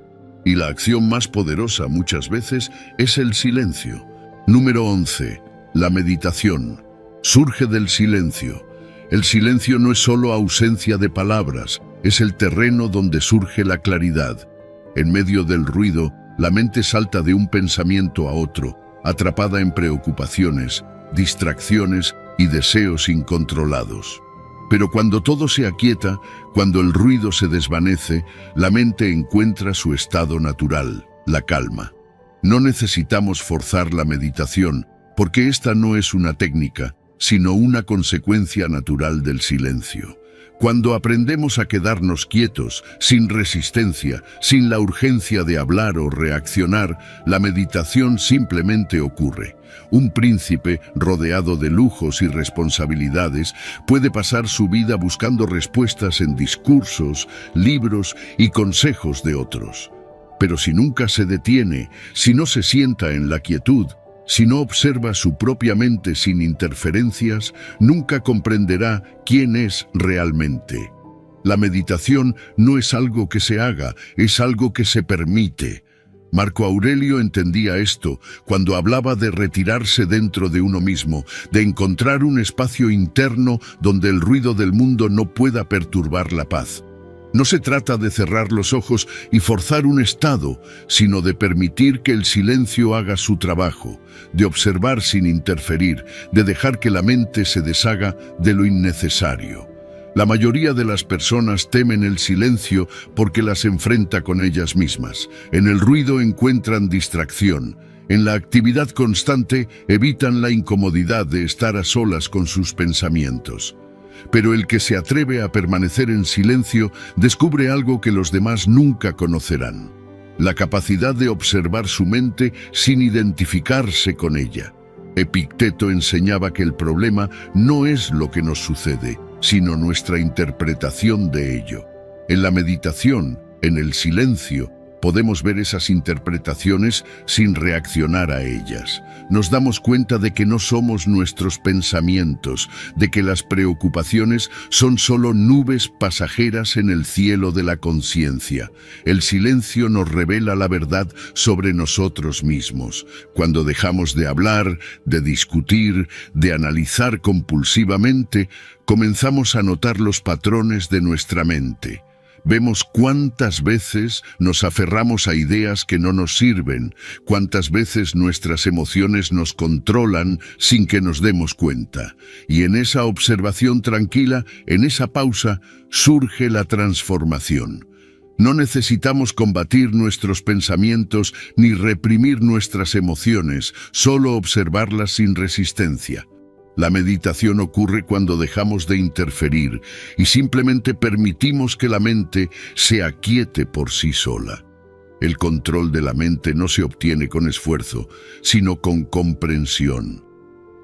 S1: Y la acción más poderosa muchas veces es el silencio. Número 11. La meditación. Surge del silencio. El silencio no es solo ausencia de palabras, es el terreno donde surge la claridad. En medio del ruido, la mente salta de un pensamiento a otro, atrapada en preocupaciones, distracciones y deseos incontrolados. Pero cuando todo se aquieta, cuando el ruido se desvanece, la mente encuentra su estado natural, la calma. No necesitamos forzar la meditación, porque esta no es una técnica, sino una consecuencia natural del silencio. Cuando aprendemos a quedarnos quietos, sin resistencia, sin la urgencia de hablar o reaccionar, la meditación simplemente ocurre. Un príncipe, rodeado de lujos y responsabilidades, puede pasar su vida buscando respuestas en discursos, libros y consejos de otros. Pero si nunca se detiene, si no se sienta en la quietud, si no observa su propia mente sin interferencias, nunca comprenderá quién es realmente. La meditación no es algo que se haga, es algo que se permite. Marco Aurelio entendía esto cuando hablaba de retirarse dentro de uno mismo, de encontrar un espacio interno donde el ruido del mundo no pueda perturbar la paz. No se trata de cerrar los ojos y forzar un estado, sino de permitir que el silencio haga su trabajo, de observar sin interferir, de dejar que la mente se deshaga de lo innecesario. La mayoría de las personas temen el silencio porque las enfrenta con ellas mismas. En el ruido encuentran distracción. En la actividad constante evitan la incomodidad de estar a solas con sus pensamientos. Pero el que se atreve a permanecer en silencio descubre algo que los demás nunca conocerán: la capacidad de observar su mente sin identificarse con ella. Epicteto enseñaba que el problema no es lo que nos sucede, sino nuestra interpretación de ello. En la meditación, en el silencio, podemos ver esas interpretaciones sin reaccionar a ellas. Nos damos cuenta de que no somos nuestros pensamientos, de que las preocupaciones son solo nubes pasajeras en el cielo de la conciencia. El silencio nos revela la verdad sobre nosotros mismos. Cuando dejamos de hablar, de discutir, de analizar compulsivamente, comenzamos a notar los patrones de nuestra mente. Vemos cuántas veces nos aferramos a ideas que no nos sirven, cuántas veces nuestras emociones nos controlan sin que nos demos cuenta. Y en esa observación tranquila, en esa pausa, surge la transformación. No necesitamos combatir nuestros pensamientos ni reprimir nuestras emociones, solo observarlas sin resistencia. La meditación ocurre cuando dejamos de interferir y simplemente permitimos que la mente se aquiete por sí sola. El control de la mente no se obtiene con esfuerzo, sino con comprensión.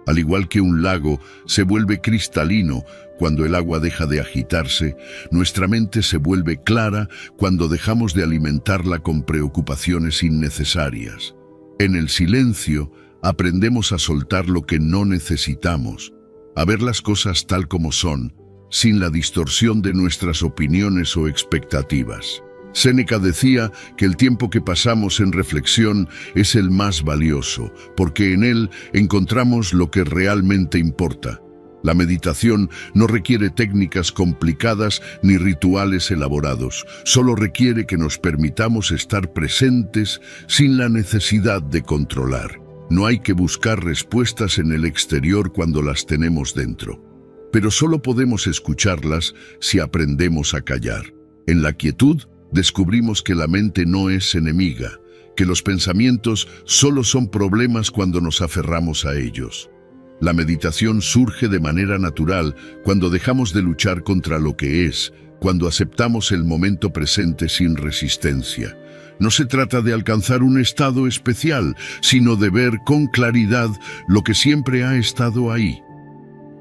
S1: Al igual que un lago se vuelve cristalino cuando el agua deja de agitarse, nuestra mente se vuelve clara cuando dejamos de alimentarla con preocupaciones innecesarias. En el silencio, aprendemos a soltar lo que no necesitamos, a ver las cosas tal como son, sin la distorsión de nuestras opiniones o expectativas. Séneca decía que el tiempo que pasamos en reflexión es el más valioso, porque en él encontramos lo que realmente importa. La meditación no requiere técnicas complicadas ni rituales elaborados, solo requiere que nos permitamos estar presentes sin la necesidad de controlar. No hay que buscar respuestas en el exterior cuando las tenemos dentro, pero solo podemos escucharlas si aprendemos a callar. En la quietud, descubrimos que la mente no es enemiga, que los pensamientos solo son problemas cuando nos aferramos a ellos. La meditación surge de manera natural cuando dejamos de luchar contra lo que es, cuando aceptamos el momento presente sin resistencia. No se trata de alcanzar un estado especial, sino de ver con claridad lo que siempre ha estado ahí.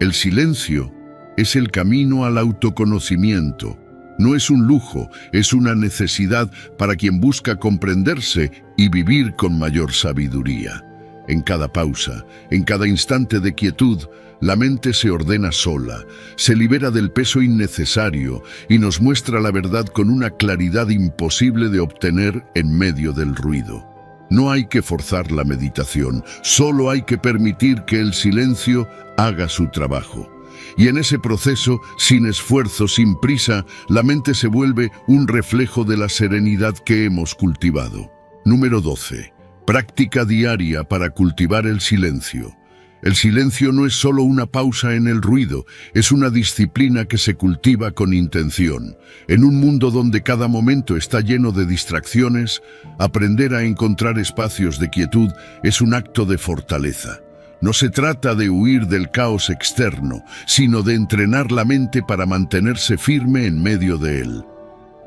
S1: El silencio es el camino al autoconocimiento. No es un lujo, es una necesidad para quien busca comprenderse y vivir con mayor sabiduría. En cada pausa, en cada instante de quietud, la mente se ordena sola, se libera del peso innecesario y nos muestra la verdad con una claridad imposible de obtener en medio del ruido. No hay que forzar la meditación, solo hay que permitir que el silencio haga su trabajo. Y en ese proceso, sin esfuerzo, sin prisa, la mente se vuelve un reflejo de la serenidad que hemos cultivado. Número 12. Práctica diaria para cultivar el silencio. El silencio no es solo una pausa en el ruido, es una disciplina que se cultiva con intención. En un mundo donde cada momento está lleno de distracciones, aprender a encontrar espacios de quietud es un acto de fortaleza. No se trata de huir del caos externo, sino de entrenar la mente para mantenerse firme en medio de él.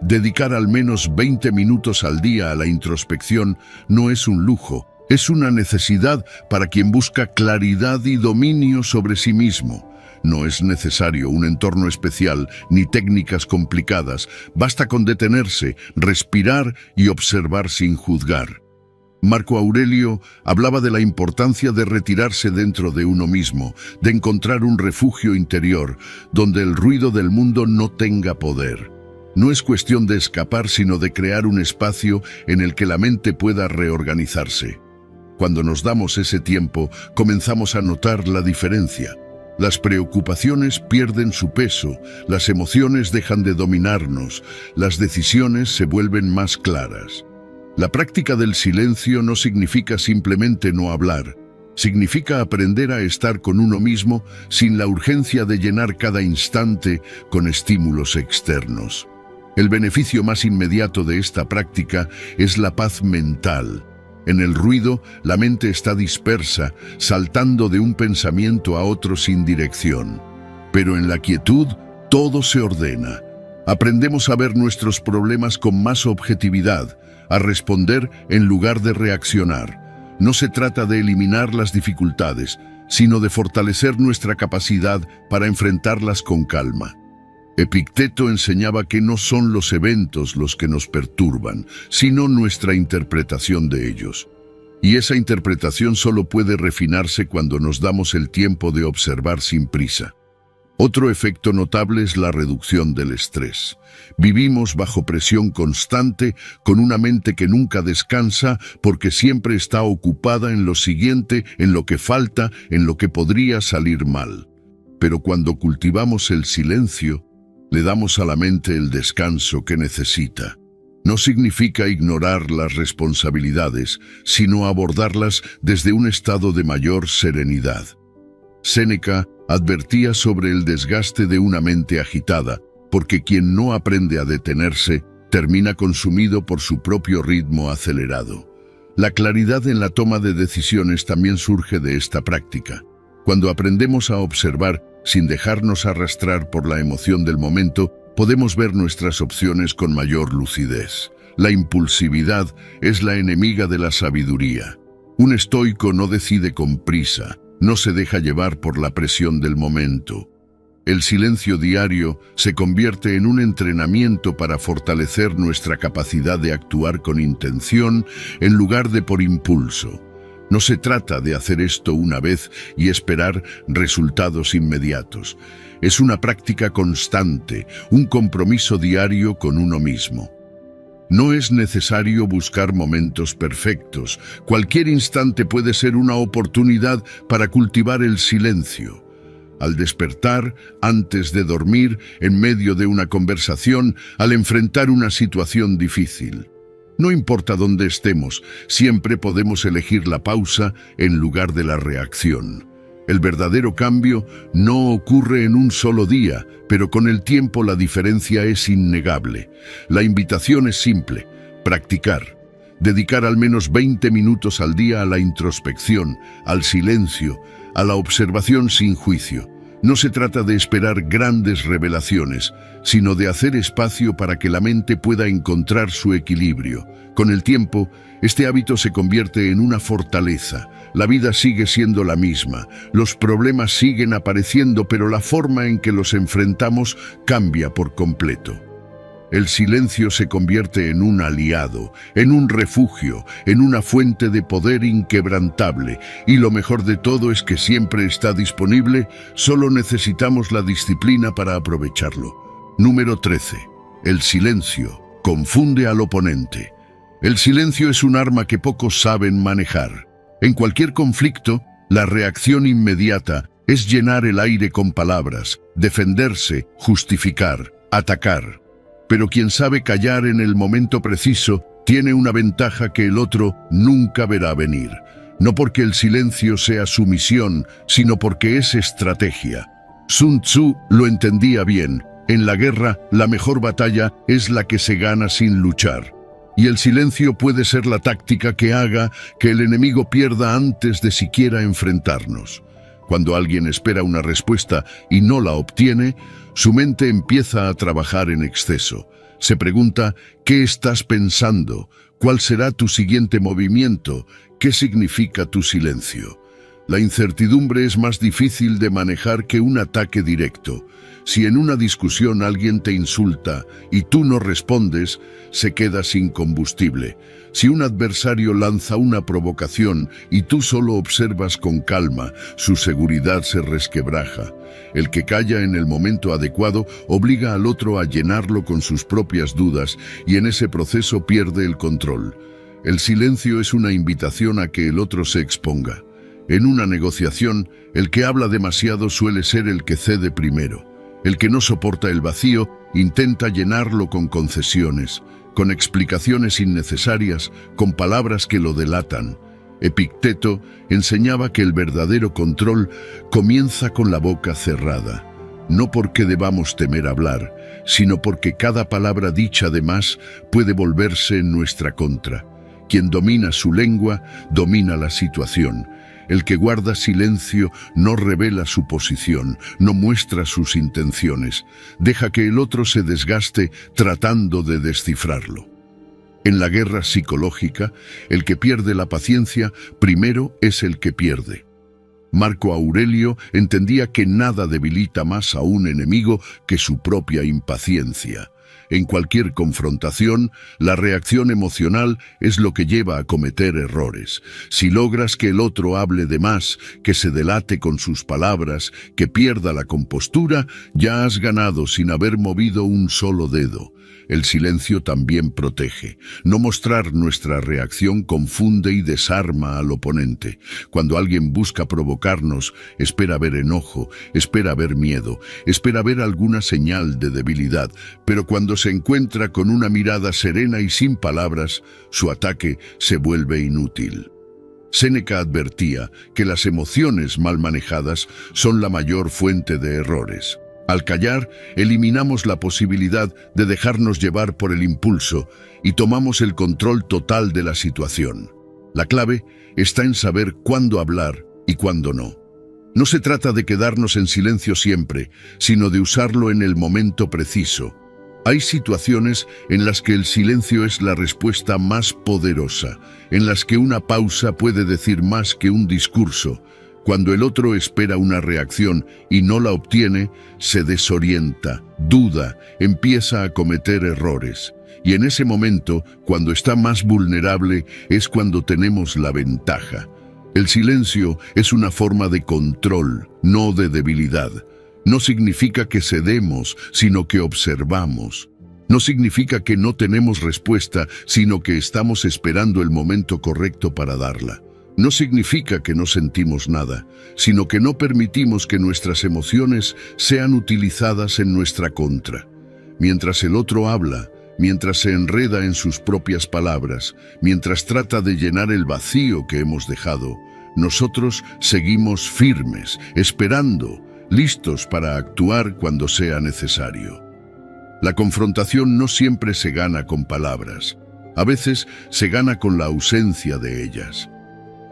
S1: Dedicar al menos 20 minutos al día a la introspección no es un lujo, es una necesidad para quien busca claridad y dominio sobre sí mismo. No es necesario un entorno especial ni técnicas complicadas, basta con detenerse, respirar y observar sin juzgar. Marco Aurelio hablaba de la importancia de retirarse dentro de uno mismo, de encontrar un refugio interior, donde el ruido del mundo no tenga poder. No es cuestión de escapar, sino de crear un espacio en el que la mente pueda reorganizarse. Cuando nos damos ese tiempo, comenzamos a notar la diferencia. Las preocupaciones pierden su peso, las emociones dejan de dominarnos, las decisiones se vuelven más claras. La práctica del silencio no significa simplemente no hablar, significa aprender a estar con uno mismo sin la urgencia de llenar cada instante con estímulos externos. El beneficio más inmediato de esta práctica es la paz mental. En el ruido, la mente está dispersa, saltando de un pensamiento a otro sin dirección. Pero en la quietud, todo se ordena. Aprendemos a ver nuestros problemas con más objetividad, a responder en lugar de reaccionar. No se trata de eliminar las dificultades, sino de fortalecer nuestra capacidad para enfrentarlas con calma. Epicteto enseñaba que no son los eventos los que nos perturban, sino nuestra interpretación de ellos. Y esa interpretación solo puede refinarse cuando nos damos el tiempo de observar sin prisa. Otro efecto notable es la reducción del estrés. Vivimos bajo presión constante, con una mente que nunca descansa porque siempre está ocupada en lo siguiente, en lo que falta, en lo que podría salir mal. Pero cuando cultivamos el silencio, le damos a la mente el descanso que necesita. No significa ignorar las responsabilidades, sino abordarlas desde un estado de mayor serenidad. Séneca advertía sobre el desgaste de una mente agitada, porque quien no aprende a detenerse termina consumido por su propio ritmo acelerado. La claridad en la toma de decisiones también surge de esta práctica. Cuando aprendemos a observar sin dejarnos arrastrar por la emoción del momento, podemos ver nuestras opciones con mayor lucidez. La impulsividad es la enemiga de la sabiduría. Un estoico no decide con prisa, no se deja llevar por la presión del momento. El silencio diario se convierte en un entrenamiento para fortalecer nuestra capacidad de actuar con intención en lugar de por impulso. No se trata de hacer esto una vez y esperar resultados inmediatos. Es una práctica constante, un compromiso diario con uno mismo. No es necesario buscar momentos perfectos. Cualquier instante puede ser una oportunidad para cultivar el silencio. Al despertar, antes de dormir, en medio de una conversación, al enfrentar una situación difícil. No importa dónde estemos, siempre podemos elegir la pausa en lugar de la reacción. El verdadero cambio no ocurre en un solo día, pero con el tiempo la diferencia es innegable. La invitación es simple: practicar. Dedicar al menos 20 minutos al día a la introspección, al silencio, a la observación sin juicio. No se trata de esperar grandes revelaciones, sino de hacer espacio para que la mente pueda encontrar su equilibrio. Con el tiempo, este hábito se convierte en una fortaleza. La vida sigue siendo la misma, los problemas siguen apareciendo, pero la forma en que los enfrentamos cambia por completo. El silencio se convierte en un aliado, en un refugio, en una fuente de poder inquebrantable, y lo mejor de todo es que siempre está disponible, solo necesitamos la disciplina para aprovecharlo. Número 13. El silencio confunde al oponente. El silencio es un arma que pocos saben manejar. En cualquier conflicto, la reacción inmediata es llenar el aire con palabras, defenderse, justificar, atacar. Pero quien sabe callar en el momento preciso tiene una ventaja que el otro nunca verá venir. No porque el silencio sea sumisión, sino porque es estrategia. Sun Tzu lo entendía bien. En la guerra, la mejor batalla es la que se gana sin luchar. Y el silencio puede ser la táctica que haga que el enemigo pierda antes de siquiera enfrentarnos. Cuando alguien espera una respuesta y no la obtiene, su mente empieza a trabajar en exceso. Se pregunta: ¿qué estás pensando? ¿Cuál será tu siguiente movimiento? ¿Qué significa tu silencio? La incertidumbre es más difícil de manejar que un ataque directo. Si en una discusión alguien te insulta y tú no respondes, se queda sin combustible. Si un adversario lanza una provocación y tú solo observas con calma, su seguridad se resquebraja. El que calla en el momento adecuado obliga al otro a llenarlo con sus propias dudas y en ese proceso pierde el control. El silencio es una invitación a que el otro se exponga. En una negociación, el que habla demasiado suele ser el que cede primero. El que no soporta el vacío intenta llenarlo con concesiones, con explicaciones innecesarias, con palabras que lo delatan. Epicteto enseñaba que el verdadero control comienza con la boca cerrada. No porque debamos temer hablar, sino porque cada palabra dicha de más puede volverse en nuestra contra. Quien domina su lengua, domina la situación. El que guarda silencio no revela su posición, no muestra sus intenciones, deja que el otro se desgaste tratando de descifrarlo. En la guerra psicológica, el que pierde la paciencia primero es el que pierde. Marco Aurelio entendía que nada debilita más a un enemigo que su propia impaciencia. En cualquier confrontación, la reacción emocional es lo que lleva a cometer errores. Si logras que el otro hable de más, que se delate con sus palabras, que pierda la compostura, ya has ganado sin haber movido un solo dedo. El silencio también protege. No mostrar nuestra reacción confunde y desarma al oponente. Cuando alguien busca provocarnos, espera ver enojo, espera ver miedo, espera ver alguna señal de debilidad, pero cuando se encuentra con una mirada serena y sin palabras, su ataque se vuelve inútil. Séneca advertía que las emociones mal manejadas son la mayor fuente de errores. Al callar, eliminamos la posibilidad de dejarnos llevar por el impulso y tomamos el control total de la situación. La clave está en saber cuándo hablar y cuándo no. No se trata de quedarnos en silencio siempre, sino de usarlo en el momento preciso. Hay situaciones en las que el silencio es la respuesta más poderosa, en las que una pausa puede decir más que un discurso. Cuando el otro espera una reacción y no la obtiene, se desorienta, duda, empieza a cometer errores. Y en ese momento, cuando está más vulnerable, es cuando tenemos la ventaja. El silencio es una forma de control, no de debilidad. No significa que cedemos, sino que observamos. No significa que no tenemos respuesta, sino que estamos esperando el momento correcto para darla. No significa que no sentimos nada, sino que no permitimos que nuestras emociones sean utilizadas en nuestra contra. Mientras el otro habla, mientras se enreda en sus propias palabras, mientras trata de llenar el vacío que hemos dejado, nosotros seguimos firmes, esperando, listos para actuar cuando sea necesario. La confrontación no siempre se gana con palabras. A veces se gana con la ausencia de ellas.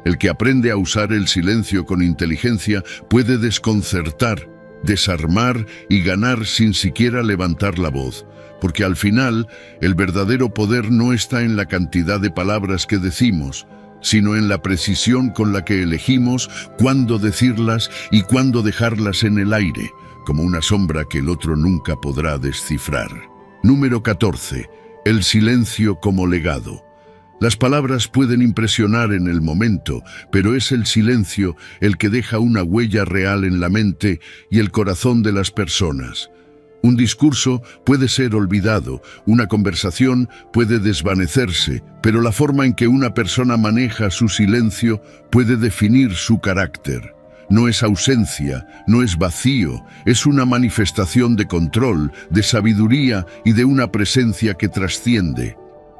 S1: El que aprende a usar el silencio con inteligencia puede desconcertar, desarmar y ganar sin siquiera levantar la voz, porque al final el verdadero poder no está en la cantidad de palabras que decimos, sino en la precisión con la que elegimos cuándo decirlas y cuándo dejarlas en el aire, como una sombra que el otro nunca podrá descifrar. Número 14. El silencio como legado. Las palabras pueden impresionar en el momento, pero es el silencio el que deja una huella real en la mente y el corazón de las personas. Un discurso puede ser olvidado, una conversación puede desvanecerse, pero la forma en que una persona maneja su silencio puede definir su carácter. No es ausencia, no es vacío, es una manifestación de control, de sabiduría y de una presencia que trasciende.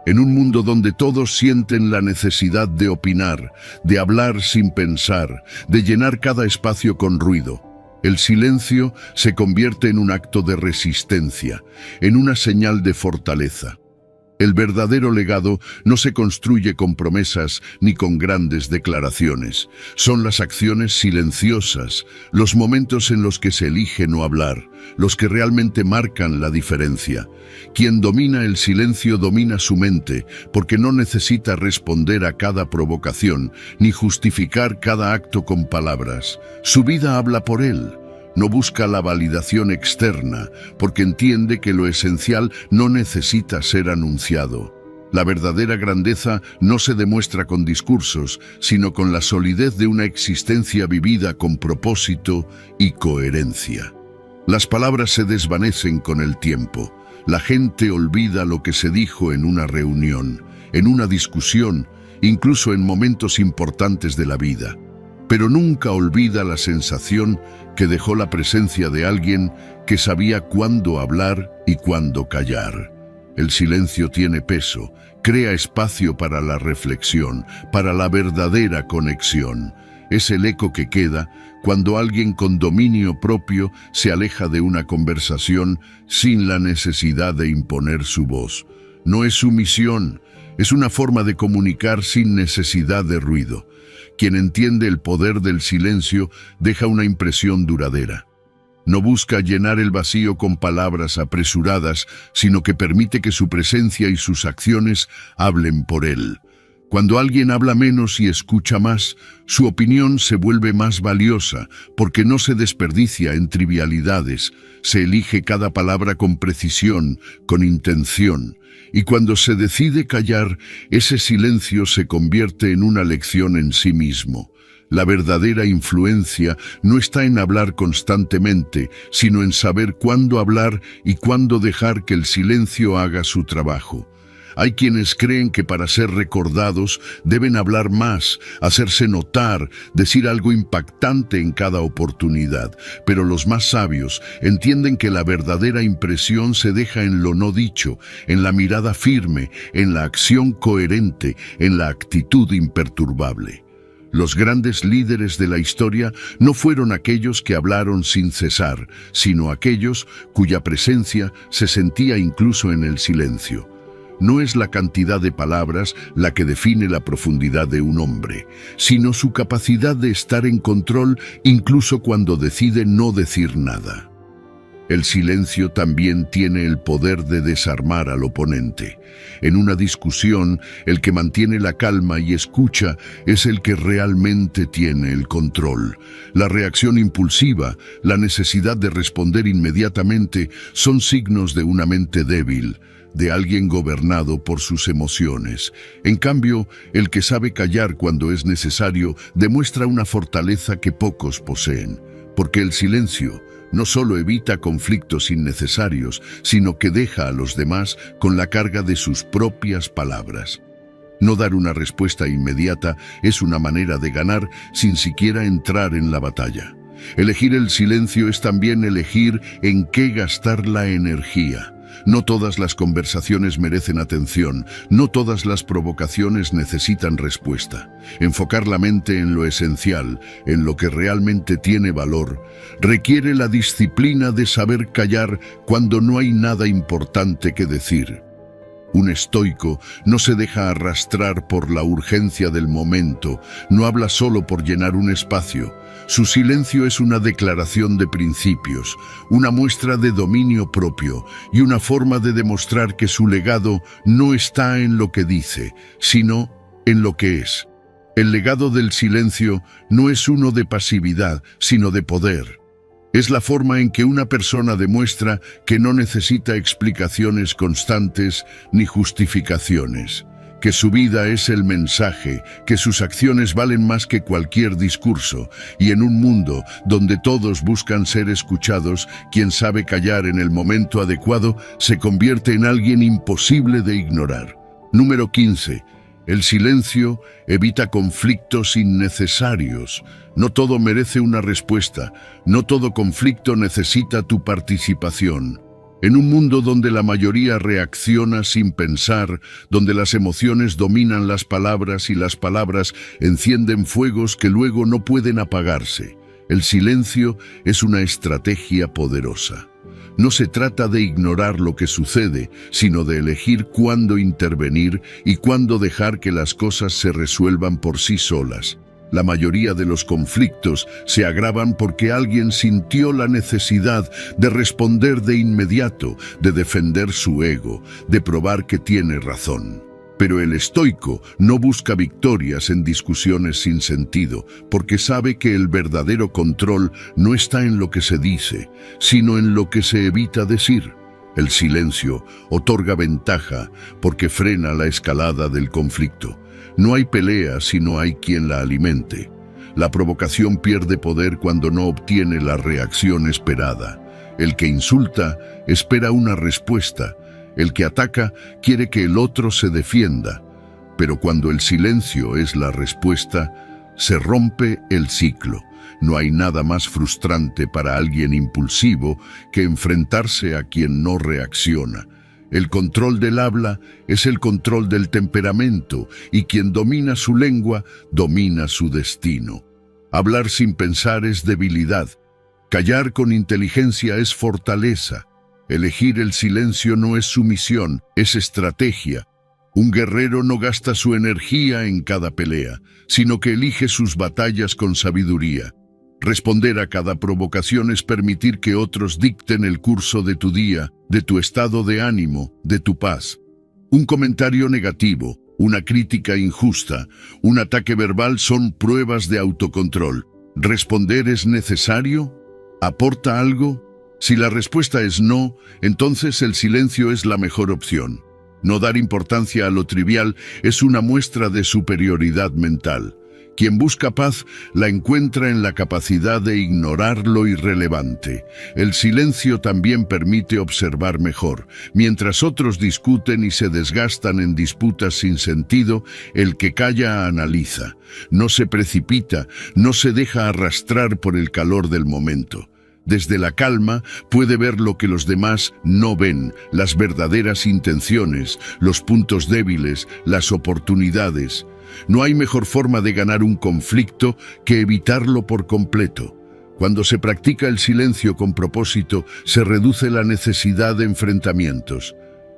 S1: En un mundo donde todos sienten la necesidad de opinar, de hablar sin pensar, de llenar cada espacio con ruido, el silencio se convierte en un acto de resistencia, en una señal de fortaleza. El verdadero legado no se construye con promesas ni con grandes declaraciones. Son las acciones silenciosas, los momentos en los que se elige no hablar, los que realmente marcan la diferencia. Quien domina el silencio domina su mente, porque no necesita responder a cada provocación, ni justificar cada acto con palabras. Su vida habla por él. No busca la validación externa, porque entiende que lo esencial no necesita ser anunciado. La verdadera grandeza no se demuestra con discursos, sino con la solidez de una existencia vivida con propósito y coherencia. Las palabras se desvanecen con el tiempo. La gente olvida lo que se dijo en una reunión, en una discusión, incluso en momentos importantes de la vida. Pero nunca olvida la sensación que dejó la presencia de alguien que sabía cuándo hablar y cuándo callar. El silencio tiene peso, crea espacio para la reflexión, para la verdadera conexión. Es el eco que queda cuando alguien con dominio propio se aleja de una conversación sin la necesidad de imponer su voz. No es sumisión, es una forma de comunicar sin necesidad de ruido. Quien entiende el poder del silencio deja una impresión duradera. No busca llenar el vacío con palabras apresuradas, sino que permite que su presencia y sus acciones hablen por él. Cuando alguien habla menos y escucha más, su opinión se vuelve más valiosa, porque no se desperdicia en trivialidades, se elige cada palabra con precisión, con intención. Y cuando se decide callar, ese silencio se convierte en una lección en sí mismo. La verdadera influencia no está en hablar constantemente, sino en saber cuándo hablar y cuándo dejar que el silencio haga su trabajo. Hay quienes creen que para ser recordados deben hablar más, hacerse notar, decir algo impactante en cada oportunidad. Pero los más sabios entienden que la verdadera impresión se deja en lo no dicho, en la mirada firme, en la acción coherente, en la actitud imperturbable. Los grandes líderes de la historia no fueron aquellos que hablaron sin cesar, sino aquellos cuya presencia se sentía incluso en el silencio. No es la cantidad de palabras la que define la profundidad de un hombre, sino su capacidad de estar en control incluso cuando decide no decir nada. El silencio también tiene el poder de desarmar al oponente. En una discusión, el que mantiene la calma y escucha es el que realmente tiene el control. La reacción impulsiva, la necesidad de responder inmediatamente, son signos de una mente débil, de alguien gobernado por sus emociones. En cambio, el que sabe callar cuando es necesario demuestra una fortaleza que pocos poseen, porque el silencio no solo evita conflictos innecesarios, sino que deja a los demás con la carga de sus propias palabras. No dar una respuesta inmediata es una manera de ganar sin siquiera entrar en la batalla. Elegir el silencio es también elegir en qué gastar la energía. No todas las conversaciones merecen atención, no todas las provocaciones necesitan respuesta. Enfocar la mente en lo esencial, en lo que realmente tiene valor, requiere la disciplina de saber callar cuando no hay nada importante que decir. Un estoico no se deja arrastrar por la urgencia del momento, no habla solo por llenar un espacio. Su silencio es una declaración de principios, una muestra de dominio propio y una forma de demostrar que su legado no está en lo que dice, sino en lo que es. El legado del silencio no es uno de pasividad, sino de poder. Es la forma en que una persona demuestra que no necesita explicaciones constantes ni justificaciones, que su vida es el mensaje, que sus acciones valen más que cualquier discurso, y en un mundo donde todos buscan ser escuchados, quien sabe callar en el momento adecuado se convierte en alguien imposible de ignorar. Número 15. El silencio evita conflictos innecesarios. No todo merece una respuesta, no todo conflicto necesita tu participación. En un mundo donde la mayoría reacciona sin pensar, donde las emociones dominan las palabras y las palabras encienden fuegos que luego no pueden apagarse, el silencio es una estrategia poderosa. No se trata de ignorar lo que sucede, sino de elegir cuándo intervenir y cuándo dejar que las cosas se resuelvan por sí solas. La mayoría de los conflictos se agravan porque alguien sintió la necesidad de responder de inmediato, de defender su ego, de probar que tiene razón. Pero el estoico no busca victorias en discusiones sin sentido, porque sabe que el verdadero control no está en lo que se dice, sino en lo que se evita decir. El silencio otorga ventaja porque frena la escalada del conflicto. No hay pelea si no hay quien la alimente. La provocación pierde poder cuando no obtiene la reacción esperada. El que insulta espera una respuesta. El que ataca quiere que el otro se defienda, pero cuando el silencio es la respuesta, se rompe el ciclo. No hay nada más frustrante para alguien impulsivo que enfrentarse a quien no reacciona. El control del habla es el control del temperamento y quien domina su lengua domina su destino. Hablar sin pensar es debilidad. Callar con inteligencia es fortaleza. Elegir el silencio no es sumisión, es estrategia. Un guerrero no gasta su energía en cada pelea, sino que elige sus batallas con sabiduría. Responder a cada provocación es permitir que otros dicten el curso de tu día, de tu estado de ánimo, de tu paz. Un comentario negativo, una crítica injusta, un ataque verbal son pruebas de autocontrol. ¿Responder es necesario? ¿Aporta algo? Si la respuesta es no, entonces el silencio es la mejor opción. No dar importancia a lo trivial es una muestra de superioridad mental. Quien busca paz la encuentra en la capacidad de ignorar lo irrelevante. El silencio también permite observar mejor. Mientras otros discuten y se desgastan en disputas sin sentido, el que calla analiza. No se precipita, no se deja arrastrar por el calor del momento. Desde la calma puede ver lo que los demás no ven, las verdaderas intenciones, los puntos débiles, las oportunidades. No hay mejor forma de ganar un conflicto que evitarlo por completo. Cuando se practica el silencio con propósito, se reduce la necesidad de enfrentamientos.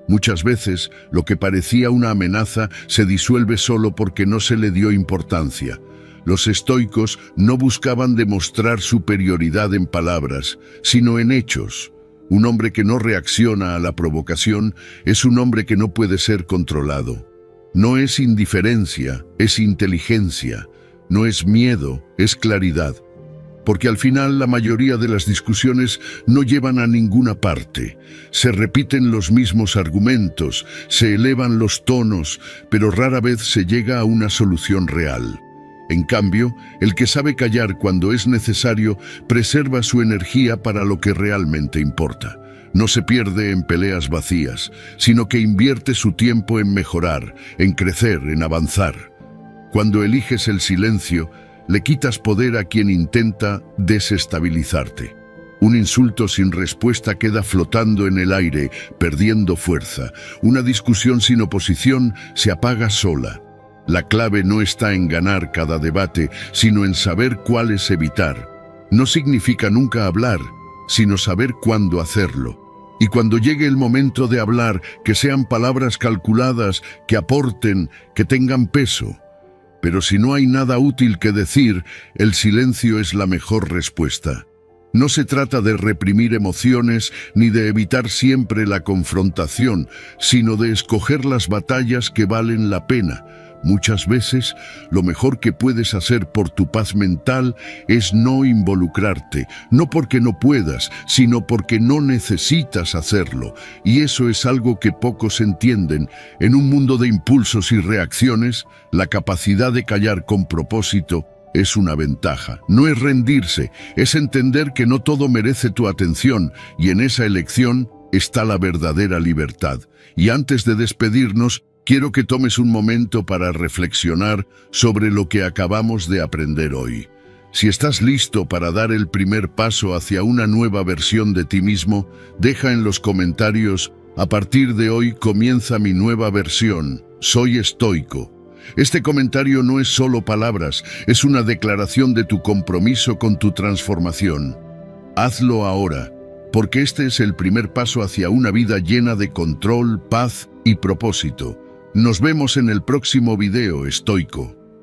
S1: Muchas veces, lo que parecía una amenaza se disuelve solo porque no se le dio importancia. Los estoicos no buscaban demostrar superioridad en palabras, sino en hechos. Un hombre que no reacciona a la provocación es un hombre que no puede ser controlado. No es indiferencia, es inteligencia. No es miedo, es claridad. Porque al final la mayoría de las discusiones no llevan a ninguna parte. Se repiten los mismos argumentos, se elevan los tonos, pero rara vez se llega a una solución real. En cambio, el que sabe callar cuando es necesario preserva su energía para lo que realmente importa. no se pierde en peleas vacías, sino que invierte su tiempo en mejorar, en crecer, en avanzar. Cuando eliges el silencio, le quitas poder a quien intenta desestabilizarte. Un insulto sin respuesta queda flotando en el aire, perdiendo fuerza. Una discusión sin oposición se apaga sola. La clave no está en ganar cada debate, sino en saber cuáles evitar. No significa nunca hablar, sino saber cuándo hacerlo. Y cuando llegue el momento de hablar, que sean palabras calculadas, que aporten, que tengan peso. Pero si no hay nada útil que decir, el silencio es la mejor respuesta. No se trata de reprimir emociones ni de evitar siempre la confrontación, sino de escoger las batallas que valen la pena. Muchas veces, lo mejor que puedes hacer por tu paz mental es no involucrarte, no porque no puedas, sino porque no necesitas hacerlo. Y eso es algo que pocos entienden. En un mundo de impulsos y reacciones, la capacidad de callar con propósito es una ventaja. No es rendirse, es entender que no todo merece tu atención, y en esa elección está la verdadera libertad. Y antes de despedirnos, quiero que tomes un momento para reflexionar sobre lo que acabamos de aprender hoy. Si estás listo para dar el primer paso hacia una nueva versión de ti mismo, deja en los comentarios: a partir de hoy comienza mi nueva versión, soy estoico. Este comentario no es solo palabras, es una declaración de tu compromiso con tu transformación. Hazlo ahora, porque este es el primer paso hacia una vida llena de control, paz y propósito. Nos vemos en el próximo video, estoico.